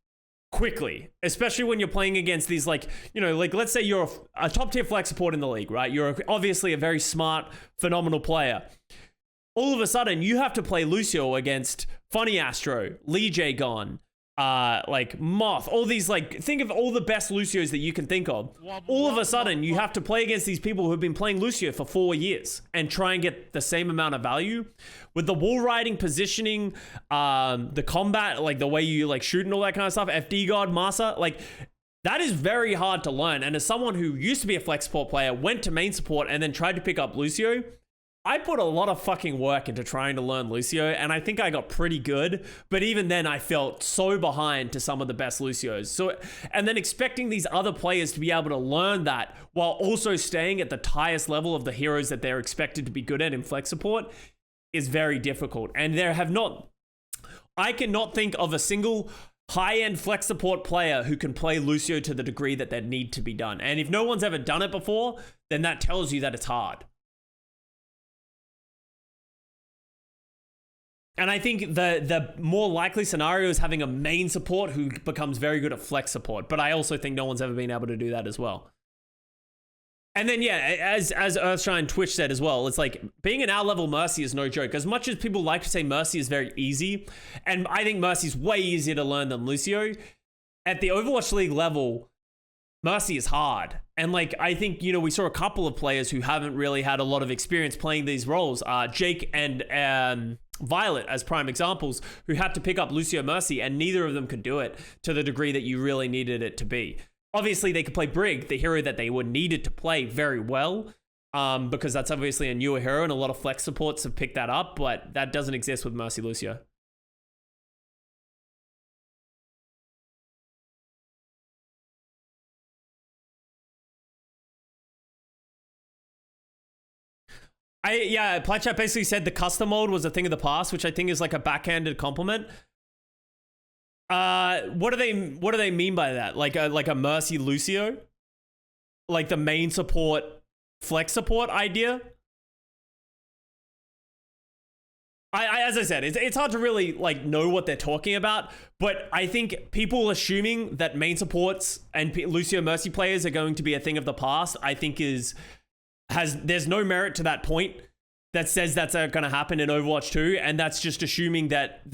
quickly, especially when you're playing against these, like, you know, like, let's say you're a top tier flex support in the league, right? You're obviously a very smart, phenomenal player. All of a sudden, you have to play Lucio against Funny Astro, Lee J Gon, like Moth, all these, like, think of all the best Lucios that you can think of. All of a sudden, you have to play against these people who've been playing Lucio for 4 years and try and get the same amount of value. With the wall riding, positioning, the combat, like the way you like shoot and all that kind of stuff, FD God, Masa, like that is very hard to learn. And as someone who used to be a flex support player, went to main support and then tried to pick up Lucio, I put a lot of fucking work into trying to learn Lucio, and I think I got pretty good, but even then I felt so behind to some of the best Lucios. So, and then expecting these other players to be able to learn that while also staying at the highest level of the heroes that they're expected to be good at in flex support is very difficult. And I cannot think of a single high-end flex support player who can play Lucio to the degree that they need to be done. And if no one's ever done it before, then that tells you that it's hard. And I think the more likely scenario is having a main support who becomes very good at flex support. But I also think no one's ever been able to do that as well. And then, yeah, as Earthshine Twitch said as well, it's like being an out-level Mercy is no joke. As much as people like to say Mercy is very easy, and I think Mercy is way easier to learn than Lucio, at the Overwatch League level, Mercy is hard. And like, I think, you know, we saw a couple of players who haven't really had a lot of experience playing these roles. Jake and Violet as prime examples, who had to pick up Lucio Mercy, and neither of them could do it to the degree that you really needed it to be. Obviously, they could play Brig, the hero that they would needed to play very well, because that's obviously a newer hero, and a lot of flex supports have picked that up, but that doesn't exist with Mercy Lucio. Yeah, Platchat basically said the custom mode was a thing of the past, which I think is like a backhanded compliment. What do they mean by that? Like a Mercy Lucio? Like the main support, flex support idea? As I said, it's hard to really like know what they're talking about, but I think people assuming that main supports and Lucio Mercy players are going to be a thing of the past, I think there's no merit to that point that says that's going to happen in Overwatch 2, and that's just assuming that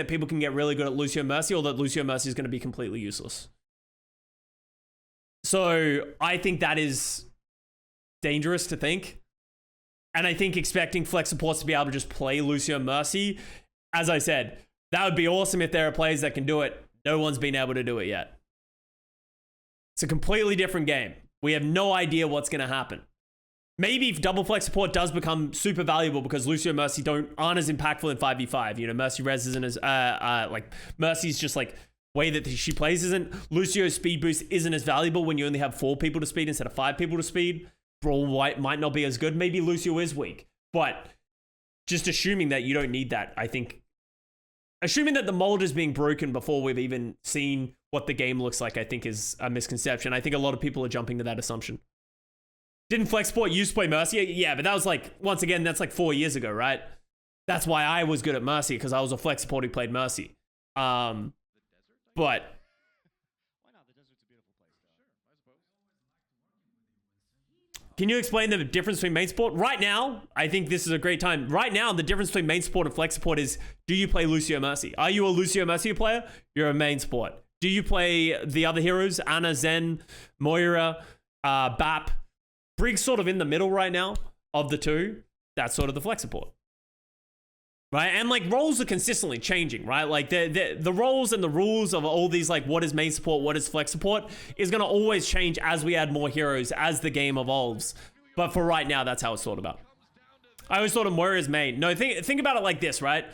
people can get really good at Lucio Mercy, or that Lucio Mercy is going to be completely useless. So I think that is dangerous to think. And I think expecting flex supports to be able to just play Lucio Mercy, as I said, that would be awesome if there are players that can do it. No one's been able to do it yet. It's a completely different game. We have no idea what's going to happen. Maybe if double flex support does become super valuable because Lucio Mercy aren't as impactful in 5v5. You know, Mercy Res isn't as, like, Mercy's just like, way that she plays isn't. Lucio's speed boost isn't as valuable when you only have 4 people to speed instead of 5 people to speed. Brawl White might not be as good. Maybe Lucio is weak. But just assuming that you don't need that, I think, assuming that the mold is being broken before we've even seen what the game looks like, I think is a misconception. I think a lot of people are jumping to that assumption. Didn't Flex Support used to play Mercy? Yeah, but that was like, once again, that's like 4 years ago, right? That's why I was good at Mercy, because I was a Flex Support who played Mercy. But... Why not? The desert's a beautiful place, though. Sure, I suppose. Can you explain the difference between main support? Right now, I think this is a great time. Right now, the difference between main support and flex support is, do you play Lucio Mercy? Are you a Lucio Mercy player? You're a main support. Do you play the other heroes? Ana, Zen, Moira, Bap. Brig's sort of in the middle right now of the two. That's sort of the flex support. Right? And like roles are consistently changing, right? Like the roles and the rules of all these, like what is main support, what is flex support, is going to always change as we add more heroes, as the game evolves. But for right now, that's how it's thought about. I always thought of Moira as main. No, think about it like this, right?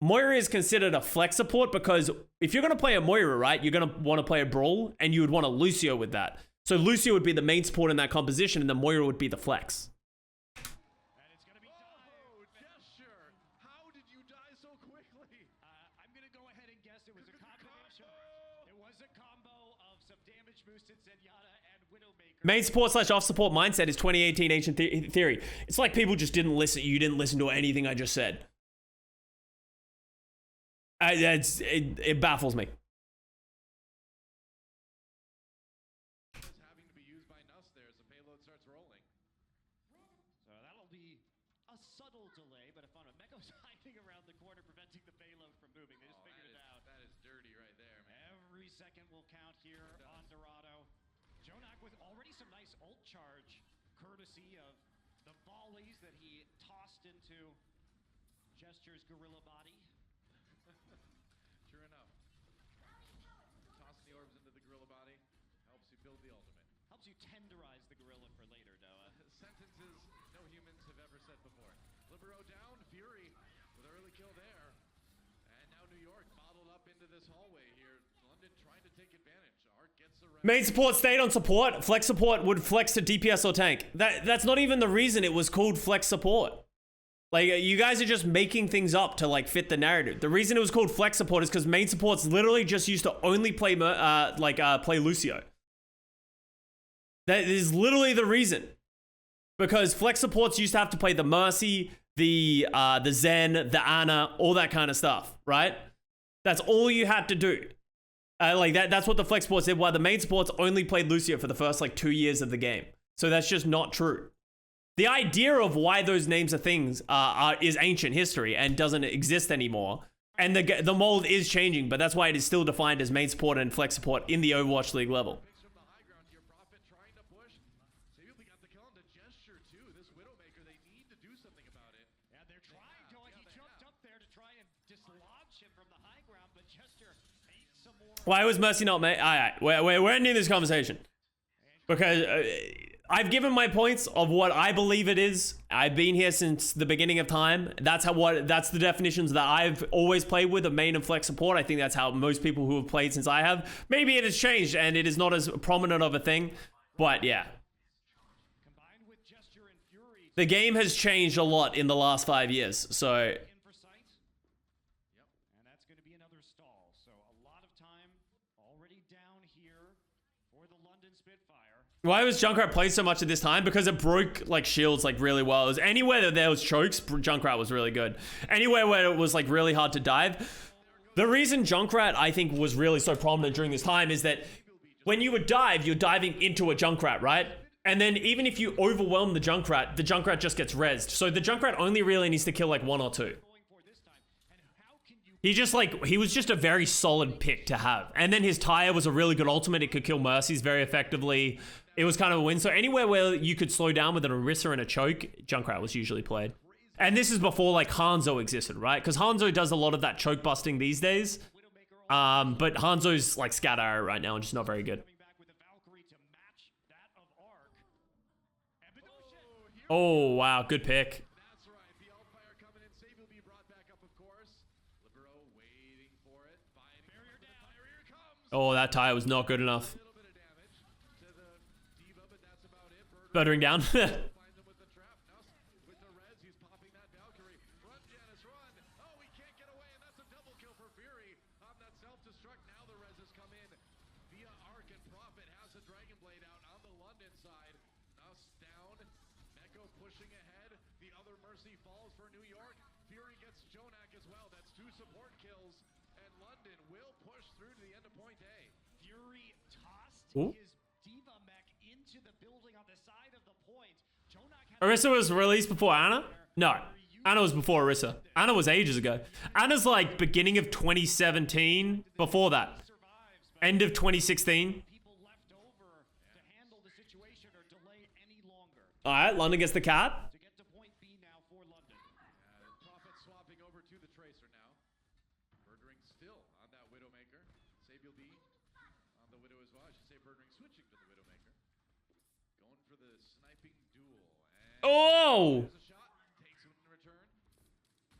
Moira is considered a flex support because if you're going to play a Moira, right, you're going to want to play a Brawl, and you would want a Lucio with that. So Lucio would be the main support in that composition, and the Moira would be the flex. And it's going to be Oh, Gesture! How did you die so quickly? I'm going to go ahead and guess it was a combination. It was a combo of some damage boosted Zenyatta and Widowmaker. Main support slash off support mindset is 2018 ancient theory. It's like people just didn't listen. You didn't listen to anything I just said. It baffles me. It's having to be used by Nuss there as the payload starts rolling. So that'll be a subtle delay, but if on a Mecho's hiding around the corner, preventing the payload from moving. They just figured it out. That is dirty right there, man. Every second will count here on Dorado. Jonak with already some nice ult charge, courtesy of the volleys that he tossed into Gesture's gorilla body. Sure enough. Tossing the orbs into the gorilla body helps you build the ultimate. Helps you tenderize the gorilla for later, Doa. Sentences no humans have ever said before. Libero down, Fury with an early kill there. And now New York bottled up into this hallway here. London trying to take advantage. Arc gets the rest. Main support stayed on support. Flex support would flex to DPS or tank. That's not even the reason it was called flex support. Like, you guys are just making things up to, like, fit the narrative. The reason it was called flex support is because main supports literally just used to only play, play Lucio. That is literally the reason. Because flex supports used to have to play the Mercy, the Zen, the Ana, all that kind of stuff, right? That's all you had to do. That's what the flex supports did, while the main supports only played Lucio for the first, 2 years of the game. So that's just not true. The idea of why those names are things is ancient history and doesn't exist anymore. And the mold is changing, but that's why it is still defined as main support and flex support in the Overwatch League level. Picks from the high ground here. Prophet trying to push. Sabielby got the kill on the Gesture too. This Widowmaker, they need to do something about it. Yeah, they're trying, Doa. He jumped up there to try and dislodge him from the high ground, but Gesture ate some more. Why was Mercy not made? Alright, we're ending this conversation. Because I've given my points of what I believe it is. I've been here since the beginning of time. That's the definitions that I've always played with, of main and flex support. I think that's how most people who have played since I have. Maybe it has changed and it is not as prominent of a thing. But yeah. Combined with Gesture and Fury The game has changed a lot in the last 5 years. So in for sight. Yep. And that's going to be another stall. So a lot of time already down here for the London Spitfire. why was Junkrat played so much at this time? Because it broke shields really well. It was anywhere that there was chokes, Junkrat was really good. Anywhere where it was really hard to dive. The reason Junkrat I think was really so prominent during this time is that when you would dive, you're diving into a Junkrat, right? And then even if you overwhelm the Junkrat just gets rezzed. So the Junkrat only really needs to kill 1 or 2. Going for this time. And how can you He just he was just a very solid pick to have. And then his Tire was a really good ultimate. It could kill Mercies very effectively. It was kind of a win. So anywhere where you could slow down with an Orisa and a choke, Junkrat was usually played. And this is before Hanzo existed, right? Because Hanzo does a lot of that choke busting these days. But Hanzo's scat arrow right now and just not very good. coming back with a Valkyrie to match that of Arc? And Bedouche. Oh, wow. Good pick. That's right. The Altfire coming in. Sabielby brought back up, of course. Libero waiting for it. Fighting barrier down. Here comes. Oh, that Tire was not good enough. A little bit of damage to the Diva, but that's about it. Buttering down. Finds him with the trap. Nuss with the res. He's popping that Valkyrie. Run, Janice, run. Oh, he can't get away, and that's a double kill for Fury. On that self-destruct, now the res has come in via Arc, and Prophet has a Dragon Blade out on the London side. Nuss down. Meko pushing ahead. The other Mercy falls for New York. Fury gets Jonak as well. That's 2 support kills, and London will push through to the end of point A. Fury tossed Ooh. his Diva mech into the building on the side of the point. Jonak had Orisa was released before Ana? No. Ana was before Orisa. Ana was ages ago. Ana's beginning of 2017. Before that. survives, but End of 2016. people left over to handle the situation or delay any longer. Alright, London gets the cap. To get to point B now for London. Prophet swapping over to the Tracer now. Birdring still on that Widowmaker. Sabielby on the Widow as well. I should say Birdring switching to the Widowmaker. Going for the sniping duel. And Oh! there's a shot. Takes it in return.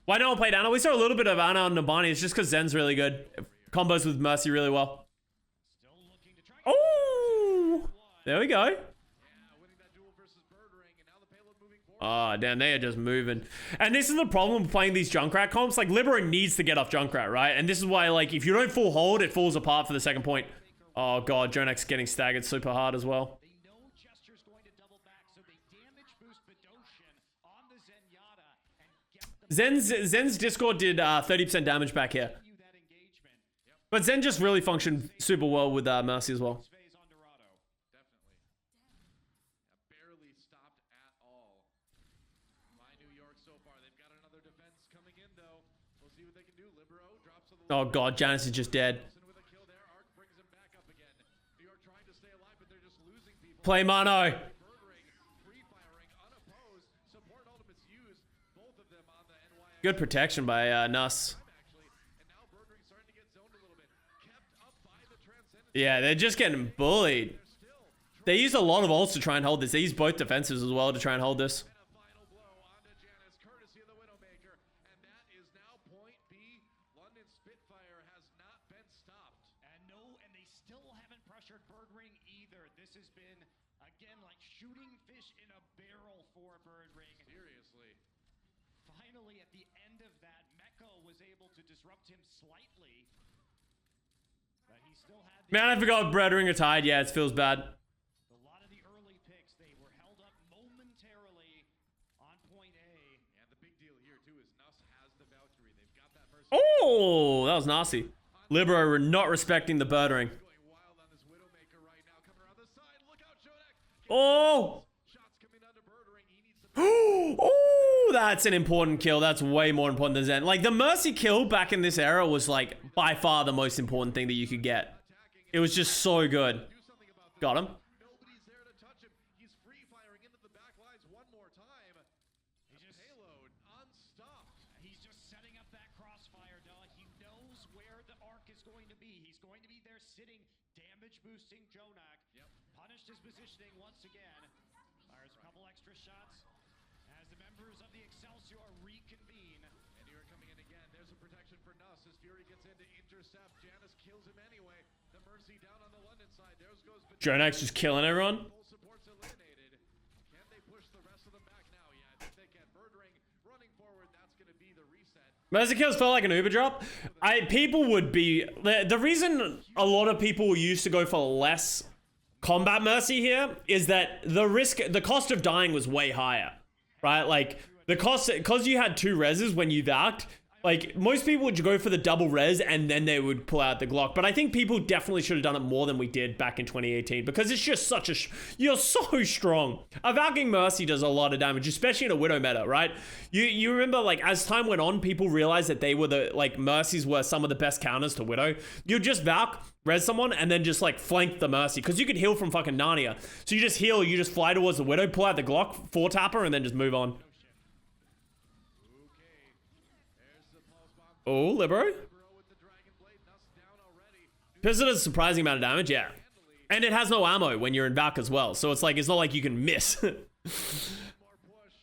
Why no one played Ana? We saw a little bit of Ana on Nabani. It's just because Zen's really good. Combos with Mercy really well. Oh! There we go. Oh, damn, they are just moving. And this is the problem with playing these Junkrat comps. Like, Libero needs to get off Junkrat, right? And this is why, like, if you don't full hold, it falls apart for the second point. Oh, God, Jonax getting staggered super hard as well. Zen's Discord did 30% damage back here. But Zen just really functioned super well with Mercy as well. Barely stopped at all by New York so far. They've got another defense coming in, though. We'll see what they can do. Libero drops to the Oh, God, Janice is just dead. with a kill there. Arc brings him back up again. New York trying to stay alive, but they're just losing people. Play Mano. Free firing, unopposed. Support ultimates used. Both of them on the NYXL Good protection by Nuss. actually. And now Birdring starting to get zoned a little bit. Kept up by the Transcendence. Yeah, they're just getting bullied. They use a lot of ults to try and hold this. They use both defenses as well to try and hold this. And a final blow onto Janice, courtesy of the Widowmaker. And that is now point B. London Spitfire has not been stopped. And they still haven't pressured Birdring either. This has been, again, like shooting fish in a barrel for Birdring. Seriously. Finally, at the end of that, Mecco was able to disrupt him slightly. But he still had the, Man, I forgot Brethren are tied. Yeah, it feels bad. a lot of the early picks. They were held up momentarily on point A. And the big deal here, too, is Nuss has the Valkyrie. They've got that Mercy Oh, that was nasty. Libero not respecting the Birdring. going wild on this Widowmaker right now. Coming around the side. Look out, Jonak. Oh! Shots coming onto Birdring. He needs to... Oh, that's an important kill. That's way more important than Zen. Like, the Mercy kill back in this era was, like, by far the most important thing that you could get. It was just so good. Got him. Nobody's there to touch him. He's free firing into the back lines one more time. Payload unstopped. He's just setting up that crossfire, Duh. He knows where the arc is going to be. He's going to be there sitting, damage boosting Jonak. Yep. Punished his positioning once again. Fires a couple extra shots as the members of the Excelsior reconvene. And here coming in again. There's a protection for Nuss as Fury gets in to intercept. Janice kills him anyway. The Mercy down on the London side. There goes Jonax just killing everyone. full support's eliminated. Can they push the rest of them back now? Yeah, I think they can. Birdring running forward. That's going to be the reset. Mercy kills felt like an Uber drop. People would be... The reason a lot of people used to go for less combat Mercy here is that the cost of dying was way higher, right? Like, the cost... Because you had 2 reses when you valked, like, most people would go for the double res and then they would pull out the Glock. But I think people definitely should have done it more than we did back in 2018 because it's just such a... You're so strong. A valking Mercy does a lot of damage, especially in a Widow meta, right? You remember, like, as time went on, people realized that they were Mercies were some of the best counters to Widow. You'd just valk, res someone, and then just, like, flank the Mercy because you could heal from fucking Narnia. So you just heal, you just fly towards the Widow, pull out the Glock, 4-tapper, and then just move on. Oh, Libero. Pistol does a surprising amount of damage, yeah. And it has no ammo when you're in Valk as well. So it's like, it's not like you can miss. More push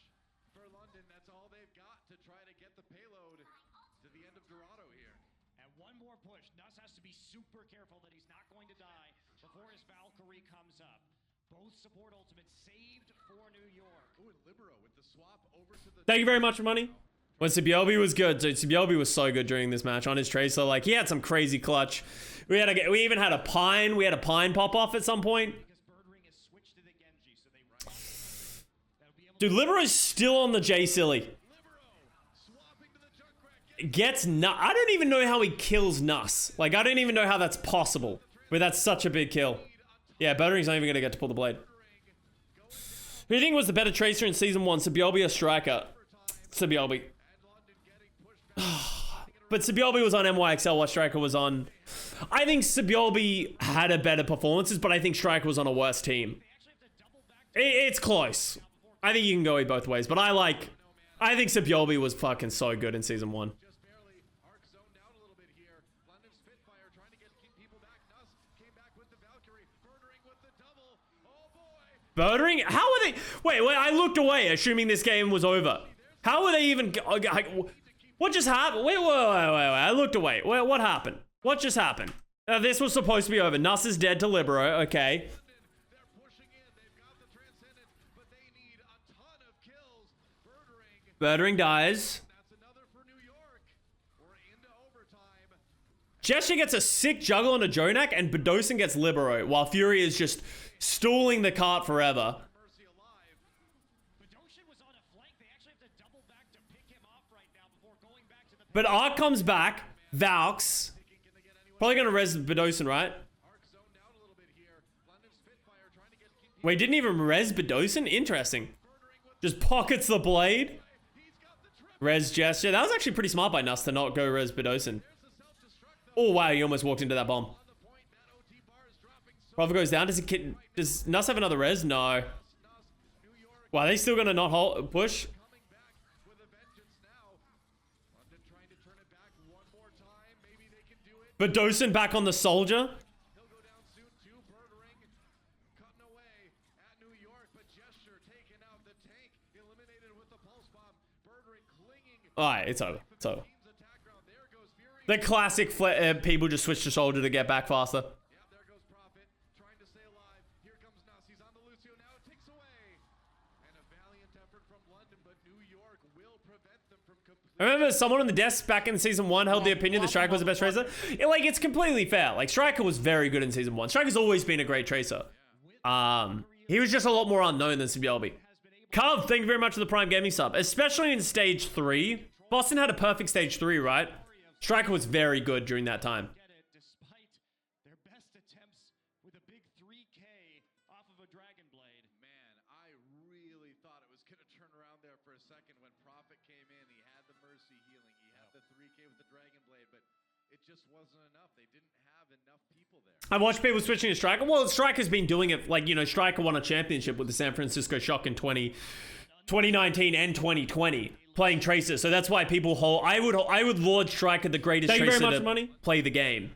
for London. That's all they've got to try to get the payload to the end of Dorado here. And one more push. Nuss has to be super careful that he's not going to die before his Valkyrie comes up. Both support ultimates saved for New York. Ooh, and Libero with the swap over to the... Thank you very much for money. When Sibiobi was good, dude. Sibiobi was so good during this match on his Tracer. Like, he had some crazy clutch. We even had a Pine. We had a Pine pop off at some point. Because Birdring has switched to the Genji, so they run that'll be able Dude, Libero's still on the J Silly. Libero swapping to the Junkrat. Gets Nuss. I don't even know how he kills Nuss. Like, I don't even know how that's possible. But that's such a big kill. Yeah, Buttering's not even going to get to pull the blade. Who do you think was the better Tracer in Season 1? Sibiobi or Striker? Sibiobi. But Sibiobi was on NYXL while Striker was on... I think Sibiobi had a better performances, but I think Striker was on a worse team. It's close. I think you can go both ways, but I think Sibiobi was fucking so good in Season 1. Just barely. Arc zoned out a little bit here. London Spitfire trying to get people back. Nuss came back with the Valkyrie. Birdring with the double. Oh boy. Birdring? How are they... Wait, I looked away, assuming this game was over. How are they even... To keep What just happened? Wait. I looked away. What happened? What just happened? This was supposed to be over. Nuss is dead to Libero. Okay. They're pushing in. They've got the Transcendence, but they need a ton of kills. Birdering dies. That's another for New York. We're into overtime. Gesture gets a sick juggle on a Jonak, and Bedosin gets Libero, while Fury is just stalling the cart forever. Mercy alive. Bedosian was on a flank. They actually have to double back to pick him off right now before going back to the But Ark comes back. Valks. Probably gonna res Bedosin, right? Arc zoned out a little bit here. London Spitfire trying to get Wait, didn't even res Bedosin? Interesting. Just pockets the blade. Res Gesture. That was actually pretty smart by Nuss to not go res Bedosin. Oh wow, he almost walked into that bomb. Bravo goes down. Does Nuss have another res? No. Wow, they still gonna not hold push? coming back with a vengeance now. London trying to turn it back one more time. Maybe they can do it. Bedosin back on the soldier. He'll go down soon too. Birdering cutting away at New York, but Gesture taking out the tank, eliminated with the pulse bomb. Birdering clinging. Alright, it's over. It's over. Team's attack round. There goes Fury. The classic people just switch to soldier to get back faster. Yeah, there goes Prophet trying to stay alive. Here comes Nuss. He's on the Lucio now. It ticks away. And a valiant effort from London, but New York will prevent them from completely. I remember someone on the desk back in season 1 held the opinion that Striker was the best tracer. It's completely fair. Like, Striker was very good in season 1. Striker's always been a great tracer. He was just a lot more unknown than Sibylbi. Cub, thank you very much for the Prime Gaming sub. Especially in stage 3. Boston had a perfect stage 3, right? Striker was very good during that time. get it despite their best attempts with a big 3K off of a Dragon Blade. Man, I really thought it was going to turn around there for a second when Prophet came in. He had the Mercy healing. He had the 3K with the Dragon Blade, but it just wasn't enough. They didn't have enough people there. I watched people switching to Striker. Well, Striker's been doing it, like, Striker won a championship with the San Francisco Shock in 2019 and 2020, playing Tracer. So that's why people I would laud Striker the greatest Thank you Tracer very much, to Money. play the game.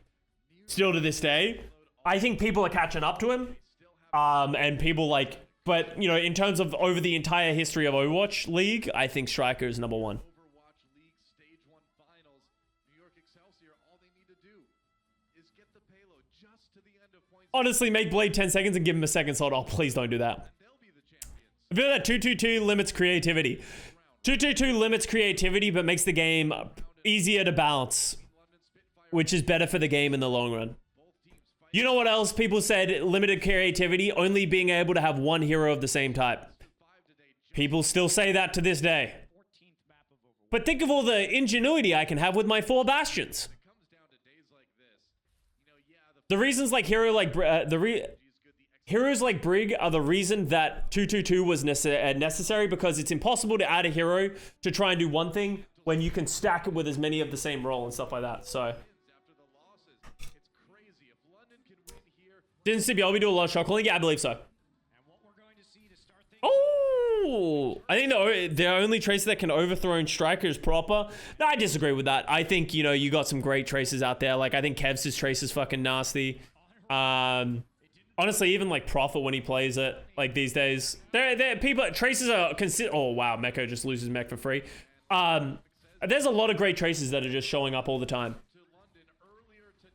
Still to this day. I think people are catching up to him. And people but, in terms of over the entire history of Overwatch League, I think Striker is number 1. Overwatch League Stage 1 Finals. New York Excelsior, all they need to do is get the payload just to the end of points. Honestly, make Blade 10 seconds and give him a second slot. Oh, please don't do that. They'll be the champions. I feel that 222 limits creativity. 222 limits creativity, but makes the game easier to balance, which is better for the game in the long run. You know what else people said? Limited creativity, only being able to have one hero of the same type. People still say that to this day. 14th map of Overwatch. But think of all the ingenuity I can have with my 4 bastions. It comes down to days like this. The The reasons like heroes like Brig are the reason that 222 was necessary, because it's impossible to add a hero to try and do one thing when you can stack it with as many of the same role and stuff like that. So, after the losses, it's crazy. If London can win here, didn't Sibylbi do a lot of shot calling? Yeah, I believe so. And what we're going to see to start things Oh, I think the only tracer that can overthrow Striker is proper. No, I disagree with that. I think, you got some great tracers out there. Like, I think Kev's trace is fucking nasty. Honestly, even like Prophet when he plays it, like these days, traces are oh wow, Mecco just loses mech for free. There's a lot of great traces that are just showing up all the time.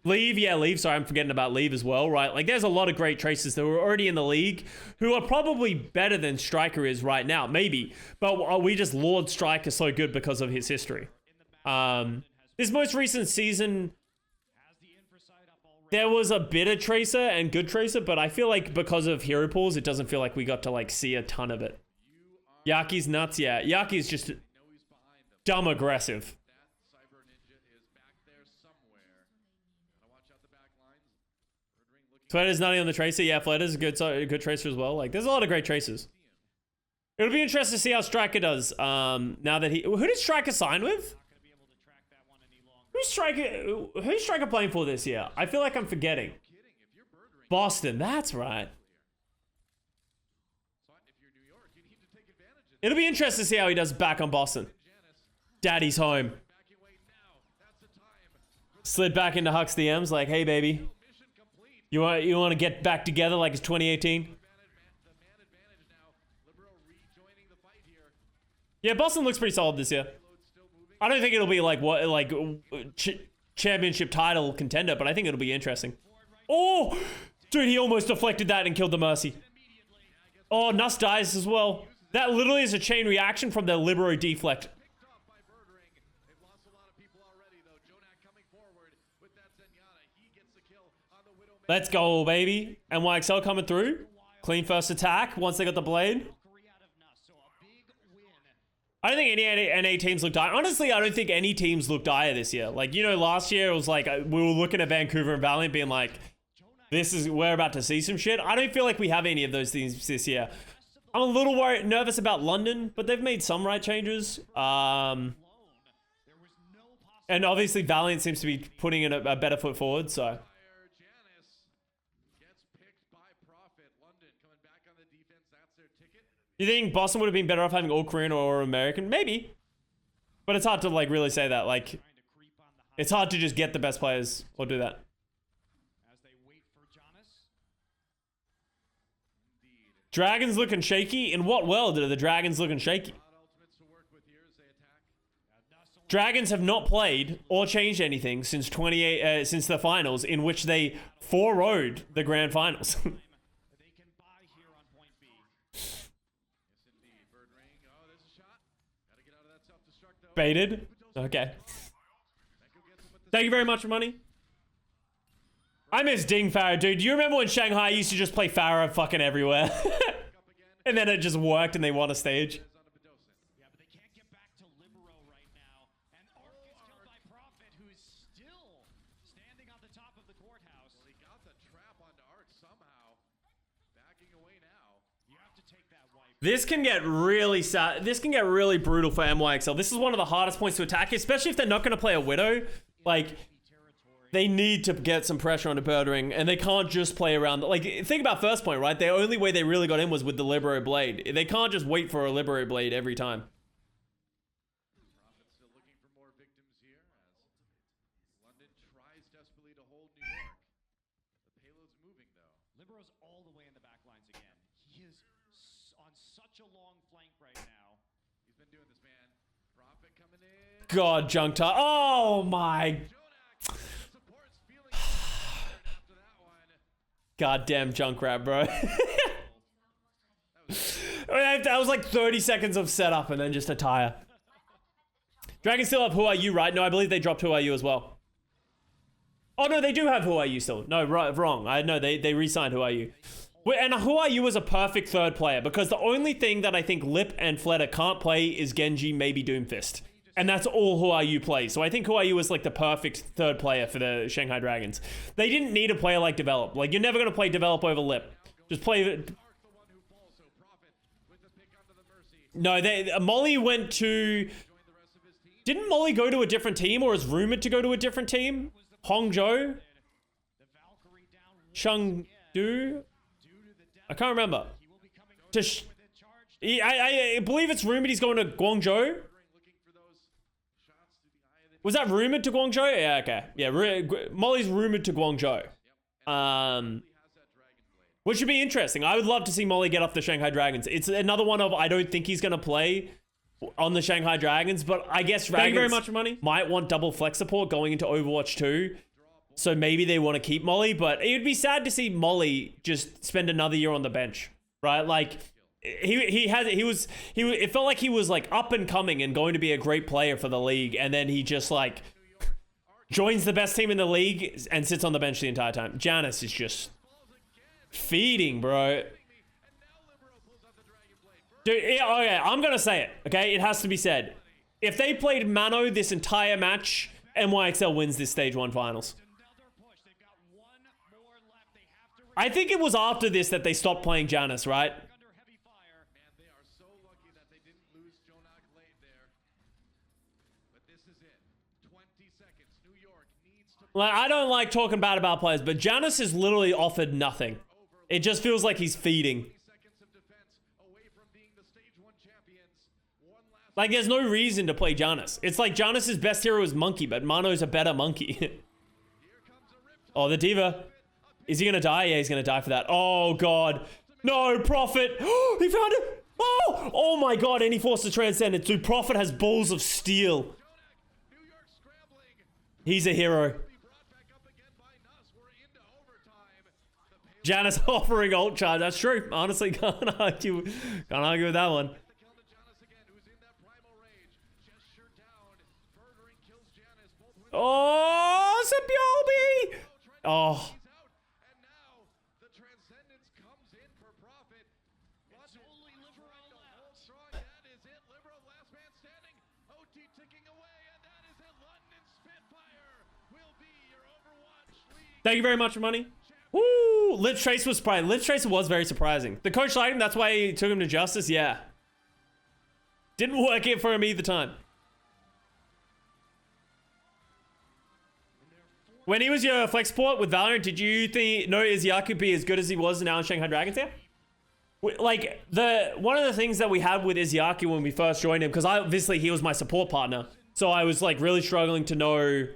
Leave, sorry, I'm forgetting about Leave as well, right? Like, there's a lot of great traces that were already in the league who are probably better than Striker is right now, maybe. But we just laud Striker so good because of his history. This most recent season, has the infra side up already. there was a bit of Tracer and good Tracer, but I feel like because of hero pools, it doesn't feel like we got to like see a ton of it. Yaki's nuts, yeah. Yaki's just dumb aggressive. that Cyber Ninja is back there somewhere. Gotta watch out the back lines. Birdring looking Flutter's nutty on the Tracer. Yeah, Flutter's a good Tracer as well. Like, there's a lot of great Tracers. It'll be interesting to see how Striker does. Now that who did Striker sign with? Not going to be able to track that one any longer. Who's Striker playing for this year? I feel like I'm forgetting. kidding. If you're Birdring, Boston, that's right. so if you're New York, you need to take advantage of It'll be interesting to see how he does back on Boston. Janice. Daddy's home. Back away now. That's the time. Slid back into Huck's DMs like, hey baby, Mission complete. you want to get back together like it's 2018? The man advantage now. Libero rejoining the fight here. Yeah, Boston looks pretty solid this year. Payload still moving. I don't think it'll be like what championship title contender, but I think it'll be interesting. Oh, dude, he almost deflected that and killed the Mercy. Oh, Nuss dies as well. That literally is a chain reaction from the Libero deflect. Let's go, baby. NYXL coming through. Clean first attack once they got the blade. I don't think any NA teams look dire. Honestly, I don't think any teams look dire this year. Like, you know, last year it was like we were looking at Vancouver and Valiant being like, we're about to see some shit. I don't feel like we have any of those things this year. I'm a little nervous about London, but they've made some right changes. And obviously Valiant seems to be putting in a better foot forward, so. You think Boston would have been better off having all Korean or American? Maybe. But it's hard to like really say that. Like, it's hard to just get the best players or do that. Dragons looking shaky? In what world are the Dragons looking shaky? Dragons have not played or changed anything since since the finals, in which they 4-0'd the grand finals. Baited? Okay. Thank you very much for money. I miss Ding Farah, dude. Do you remember when Shanghai used to just play Farah fucking everywhere? And then it just worked and they won a stage. Yeah, but they can't get back to Libero right now. And Arc gets killed by Prophet, who is still standing on the top of the courthouse. Well, he got the trap onto Arc somehow. Backing away now. You have to take that wipe. This can get really sad. This can get really brutal for NYXL. This is one of the hardest points to attack, especially if they're not going to play a Widow. Like, they need to get some pressure onto Birdring, and they can't just play around. Like, think about first point, right? The only way they really got in was with the Libero Blade. They can't just wait for a Libero Blade every time. Prophet still looking for more victims here as London tries desperately to hold New York. The payload's moving though. Libero's all the way in the back lines again. He is on such a long flank right now. He's been doing this, man. Prophet coming in. God, Junktar. Oh my. Support's feeling after that one. Goddamn Junkrat, bro. That was like 30 seconds of setup and then just a tire. Dragon still have Who Are You, right? No, I believe they dropped Who Are You as well. Oh, no, they do have Who Are You still. No, right, wrong. I know they re-signed Who Are You. And Who Are You was a perfect third player because the only thing that I think Lip and Fleta can't play is Genji, maybe Doomfist. And that's all Who Are You plays. So I think Who Are You was like the perfect third player for the Shanghai Dragons. They didn't need a player like Develop. Like, you're never going to play Develop over Lip. Just play... No, Molly went to... Didn't Molly go to a different team or is rumored to go to a different team? Hongzhou? Chengdu? I can't remember. I believe it's rumored he's going to Guangzhou. Was that rumored to Guangzhou? Yeah, okay. Yeah, Molly's rumored to Guangzhou. Which would be interesting. I would love to see Molly get off the Shanghai Dragons. It's another one of, I don't think he's going to play on the Shanghai Dragons, but I guess Dragons, thank you very much for money, might want double flex support going into Overwatch 2. So maybe they want to keep Molly, but it would be sad to see Molly just spend another year on the bench, right? Like, it felt like he was like up and coming and going to be a great player for the league, and then he just like joins the best team in the league and sits on the bench the entire time. Janus is just feeding, bro. Dude, okay, I'm gonna say it, okay? It has to be said. If they played Mano this entire match, NYXL wins this Stage 1 Finals. I think it was after this that they stopped playing Janus, right? Like, I don't like talking bad about players, but Janus has literally offered nothing. It just feels like he's feeding. Like, there's no reason to play Janus. It's like Janus's best hero is Monkey, but Mano's a better Monkey. Oh, the Diva. Is he gonna die? Yeah, he's gonna die for that. Oh, God. No, Prophet. He found it. Oh my God, and he forced the Transcendence. Dude, Prophet has balls of steel. He's a hero. Janus offering ult charge. That's true. Honestly, can't argue with that one. Oh, Sabiobi! Oh. Thank you very much for money. Woo! Lich Tracer was surprising. Lich Tracer was very surprising. The coach liked him. That's why he took him to Justice. Yeah. Didn't work it for him either time. When he was your flex support with Valorant, did you know Izzyaki could be as good as he was now in Shanghai Dragons here? Like, one of the things that we had with Izzyaki when we first joined him, because obviously he was my support partner, so I was like really struggling to know,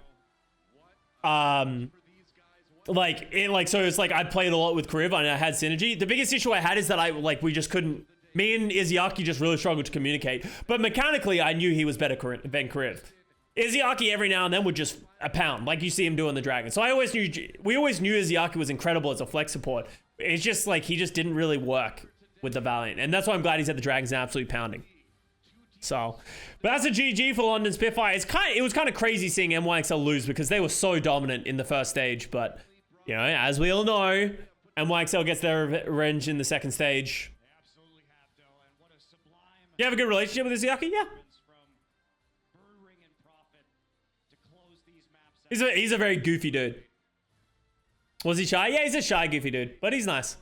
so it's like I played a lot with Kriv and I had synergy. The biggest issue I had is that we just couldn't, me and Izzyaki just really struggled to communicate. But mechanically, I knew he was better than Kriv. Izzyaki every now and then would just a pound, like you see him do in the Dragon. So we always knew Izzyaki was incredible as a flex support. It's just like he just didn't really work with the Valiant, and that's why I'm glad he's at the Dragons and absolutely pounding. So, but that's a GG for London Spitfire. It was kind of crazy seeing NYXL lose because they were so dominant in the first stage. But you know, as we all know, NYXL gets their revenge in the second stage. You have a good relationship with Izzyaki? Yeah. He's a very goofy dude. Was he shy? Yeah, he's a shy, goofy dude, but he's nice.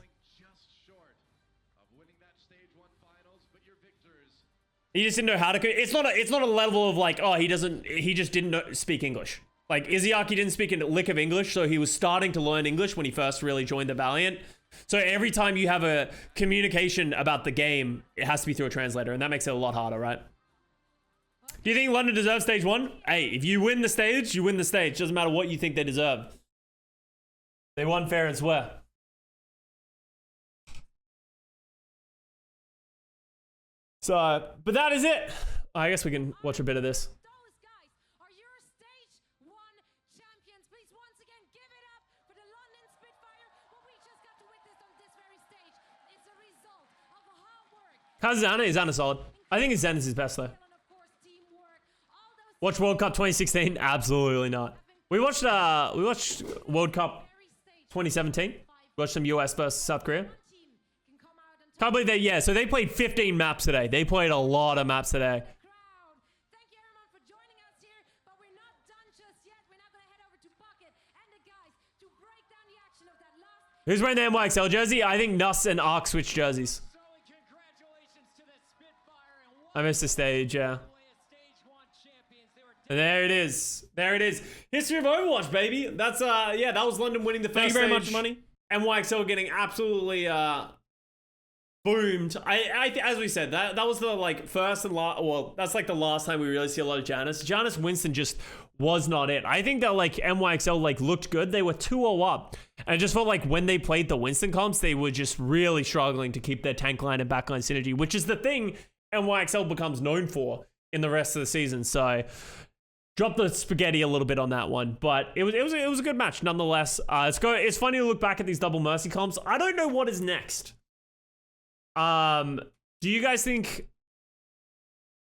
He just didn't know how to. It's not a level of like, oh, he just didn't speak English. Like Izzyaki didn't speak a lick of English, so he was starting to learn English when he first really joined the Valiant. So every time you have a communication about the game, it has to be through a translator, and that makes it a lot harder, right? Do you think London deserves stage 1? Hey, if you win the stage, you win the stage. Doesn't matter what you think they deserve. They won fair and square. So, but that is it. I guess we can watch a bit of this. Those guys are your stage 1 champions. Please once again give it up for the London Spitfire. What we just got to witness on this very stage is a result of hard work. How's Xana? Is Xana solid? I think Xana's his best though. Watch World Cup 2016? Absolutely not. We watched World Cup 2017. Watched some US versus South Korea. Can't believe that. Yeah, so they played 15 maps today. They played a lot of maps today. Thank you everyone for joining us here, but we're not done just yet. We're now going to head over to Bucket and the guys to break down the action of that last. Who's wearing the NYXL jersey? I think Nuss and Ark switched jerseys. So congratulations to the Spitfire and I missed the stage, yeah. And there it is. There it is. History of Overwatch, baby. That's yeah, that was London winning the first stage. Thank you very much, money. NYXL getting absolutely boomed. As we said, that was the like first and last. Well, that's like the last time we really see a lot of Janus. Janus Winston just was not it. I think that like NYXL like looked good. They were 2-0 up, and I just felt like when they played the Winston comps, they were just really struggling to keep their tank line and backline synergy, which is the thing NYXL becomes known for in the rest of the season. So. Dropped the spaghetti a little bit on that one, but it was a good match nonetheless. It's funny to look back at these double mercy comps. I don't know what is next. Do you guys think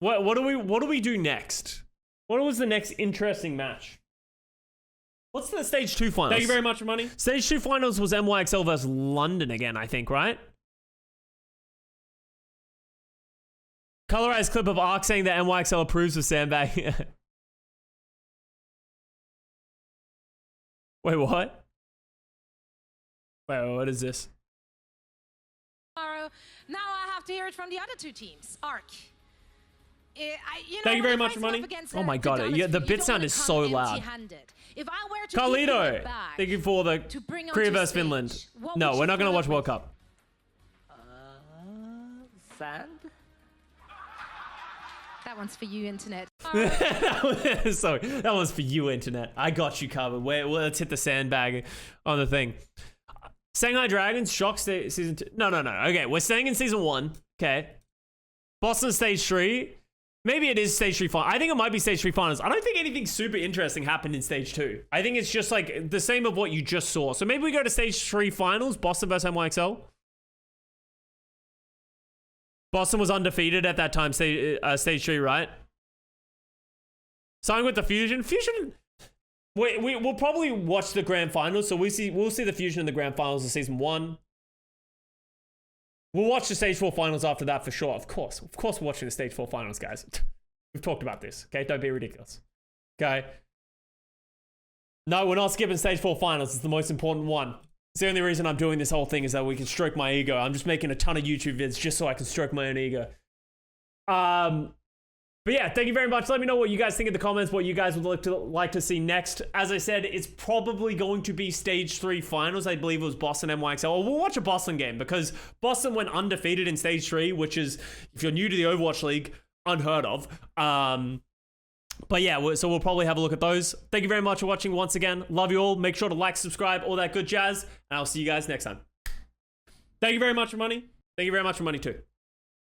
what do we do next? What was the next interesting match? What's the stage 2 finals? Thank you very much for money. Stage 2 finals was NYXL versus London again, I think, right? Colorized clip of Ark saying that NYXL approves of sandbagging. Wait, what? Wait, what is this? Now I have to hear it from the other two teams. Ark. Thank you very much for money. Oh my god, yeah, the bit sound is so loud. If I were to Carlito, thank you for the Korea vs Finland. No, we're not gonna watch World Cup. Sand? That one's for you, internet. Sorry, that one's for you, internet. I got you covered. Let's hit the sandbag on the thing. Shanghai Dragons, Shock season 2. No. Okay, we're staying in season 1. Okay. Boston stage 3. Maybe it is stage 3 final. I think it might be stage 3 finals. I don't think anything super interesting happened in stage 2. I think it's just like the same of what you just saw. So maybe we go to stage 3 finals, Boston versus NYXL. Boston was undefeated at that time, stage 3, right? Starting with the Fusion. Fusion, we'll probably watch the grand finals. So we'll see the Fusion in the grand finals of season 1. We'll watch the stage 4 finals after that for sure. Of course we're watching the stage 4 finals, guys. We've talked about this, okay? Don't be ridiculous, okay? No, we're not skipping stage 4 finals. It's the most important one. It's the only reason I'm doing this whole thing is that we can stroke my ego. I'm just making a ton of YouTube vids just so I can stroke my own ego. But yeah, thank you very much. Let me know what you guys think in the comments, what you guys would like to see next. As I said, it's probably going to be stage 3 finals. I believe it was Boston NYXL. We'll watch a Boston game because Boston went undefeated in stage 3, which is, if you're new to the Overwatch League, unheard of. But yeah, so we'll probably have a look at those. Thank you very much for watching once again. Love you all. Make sure to like, subscribe, all that good jazz. And I'll see you guys next time. Thank you very much for money. Thank you very much for money too.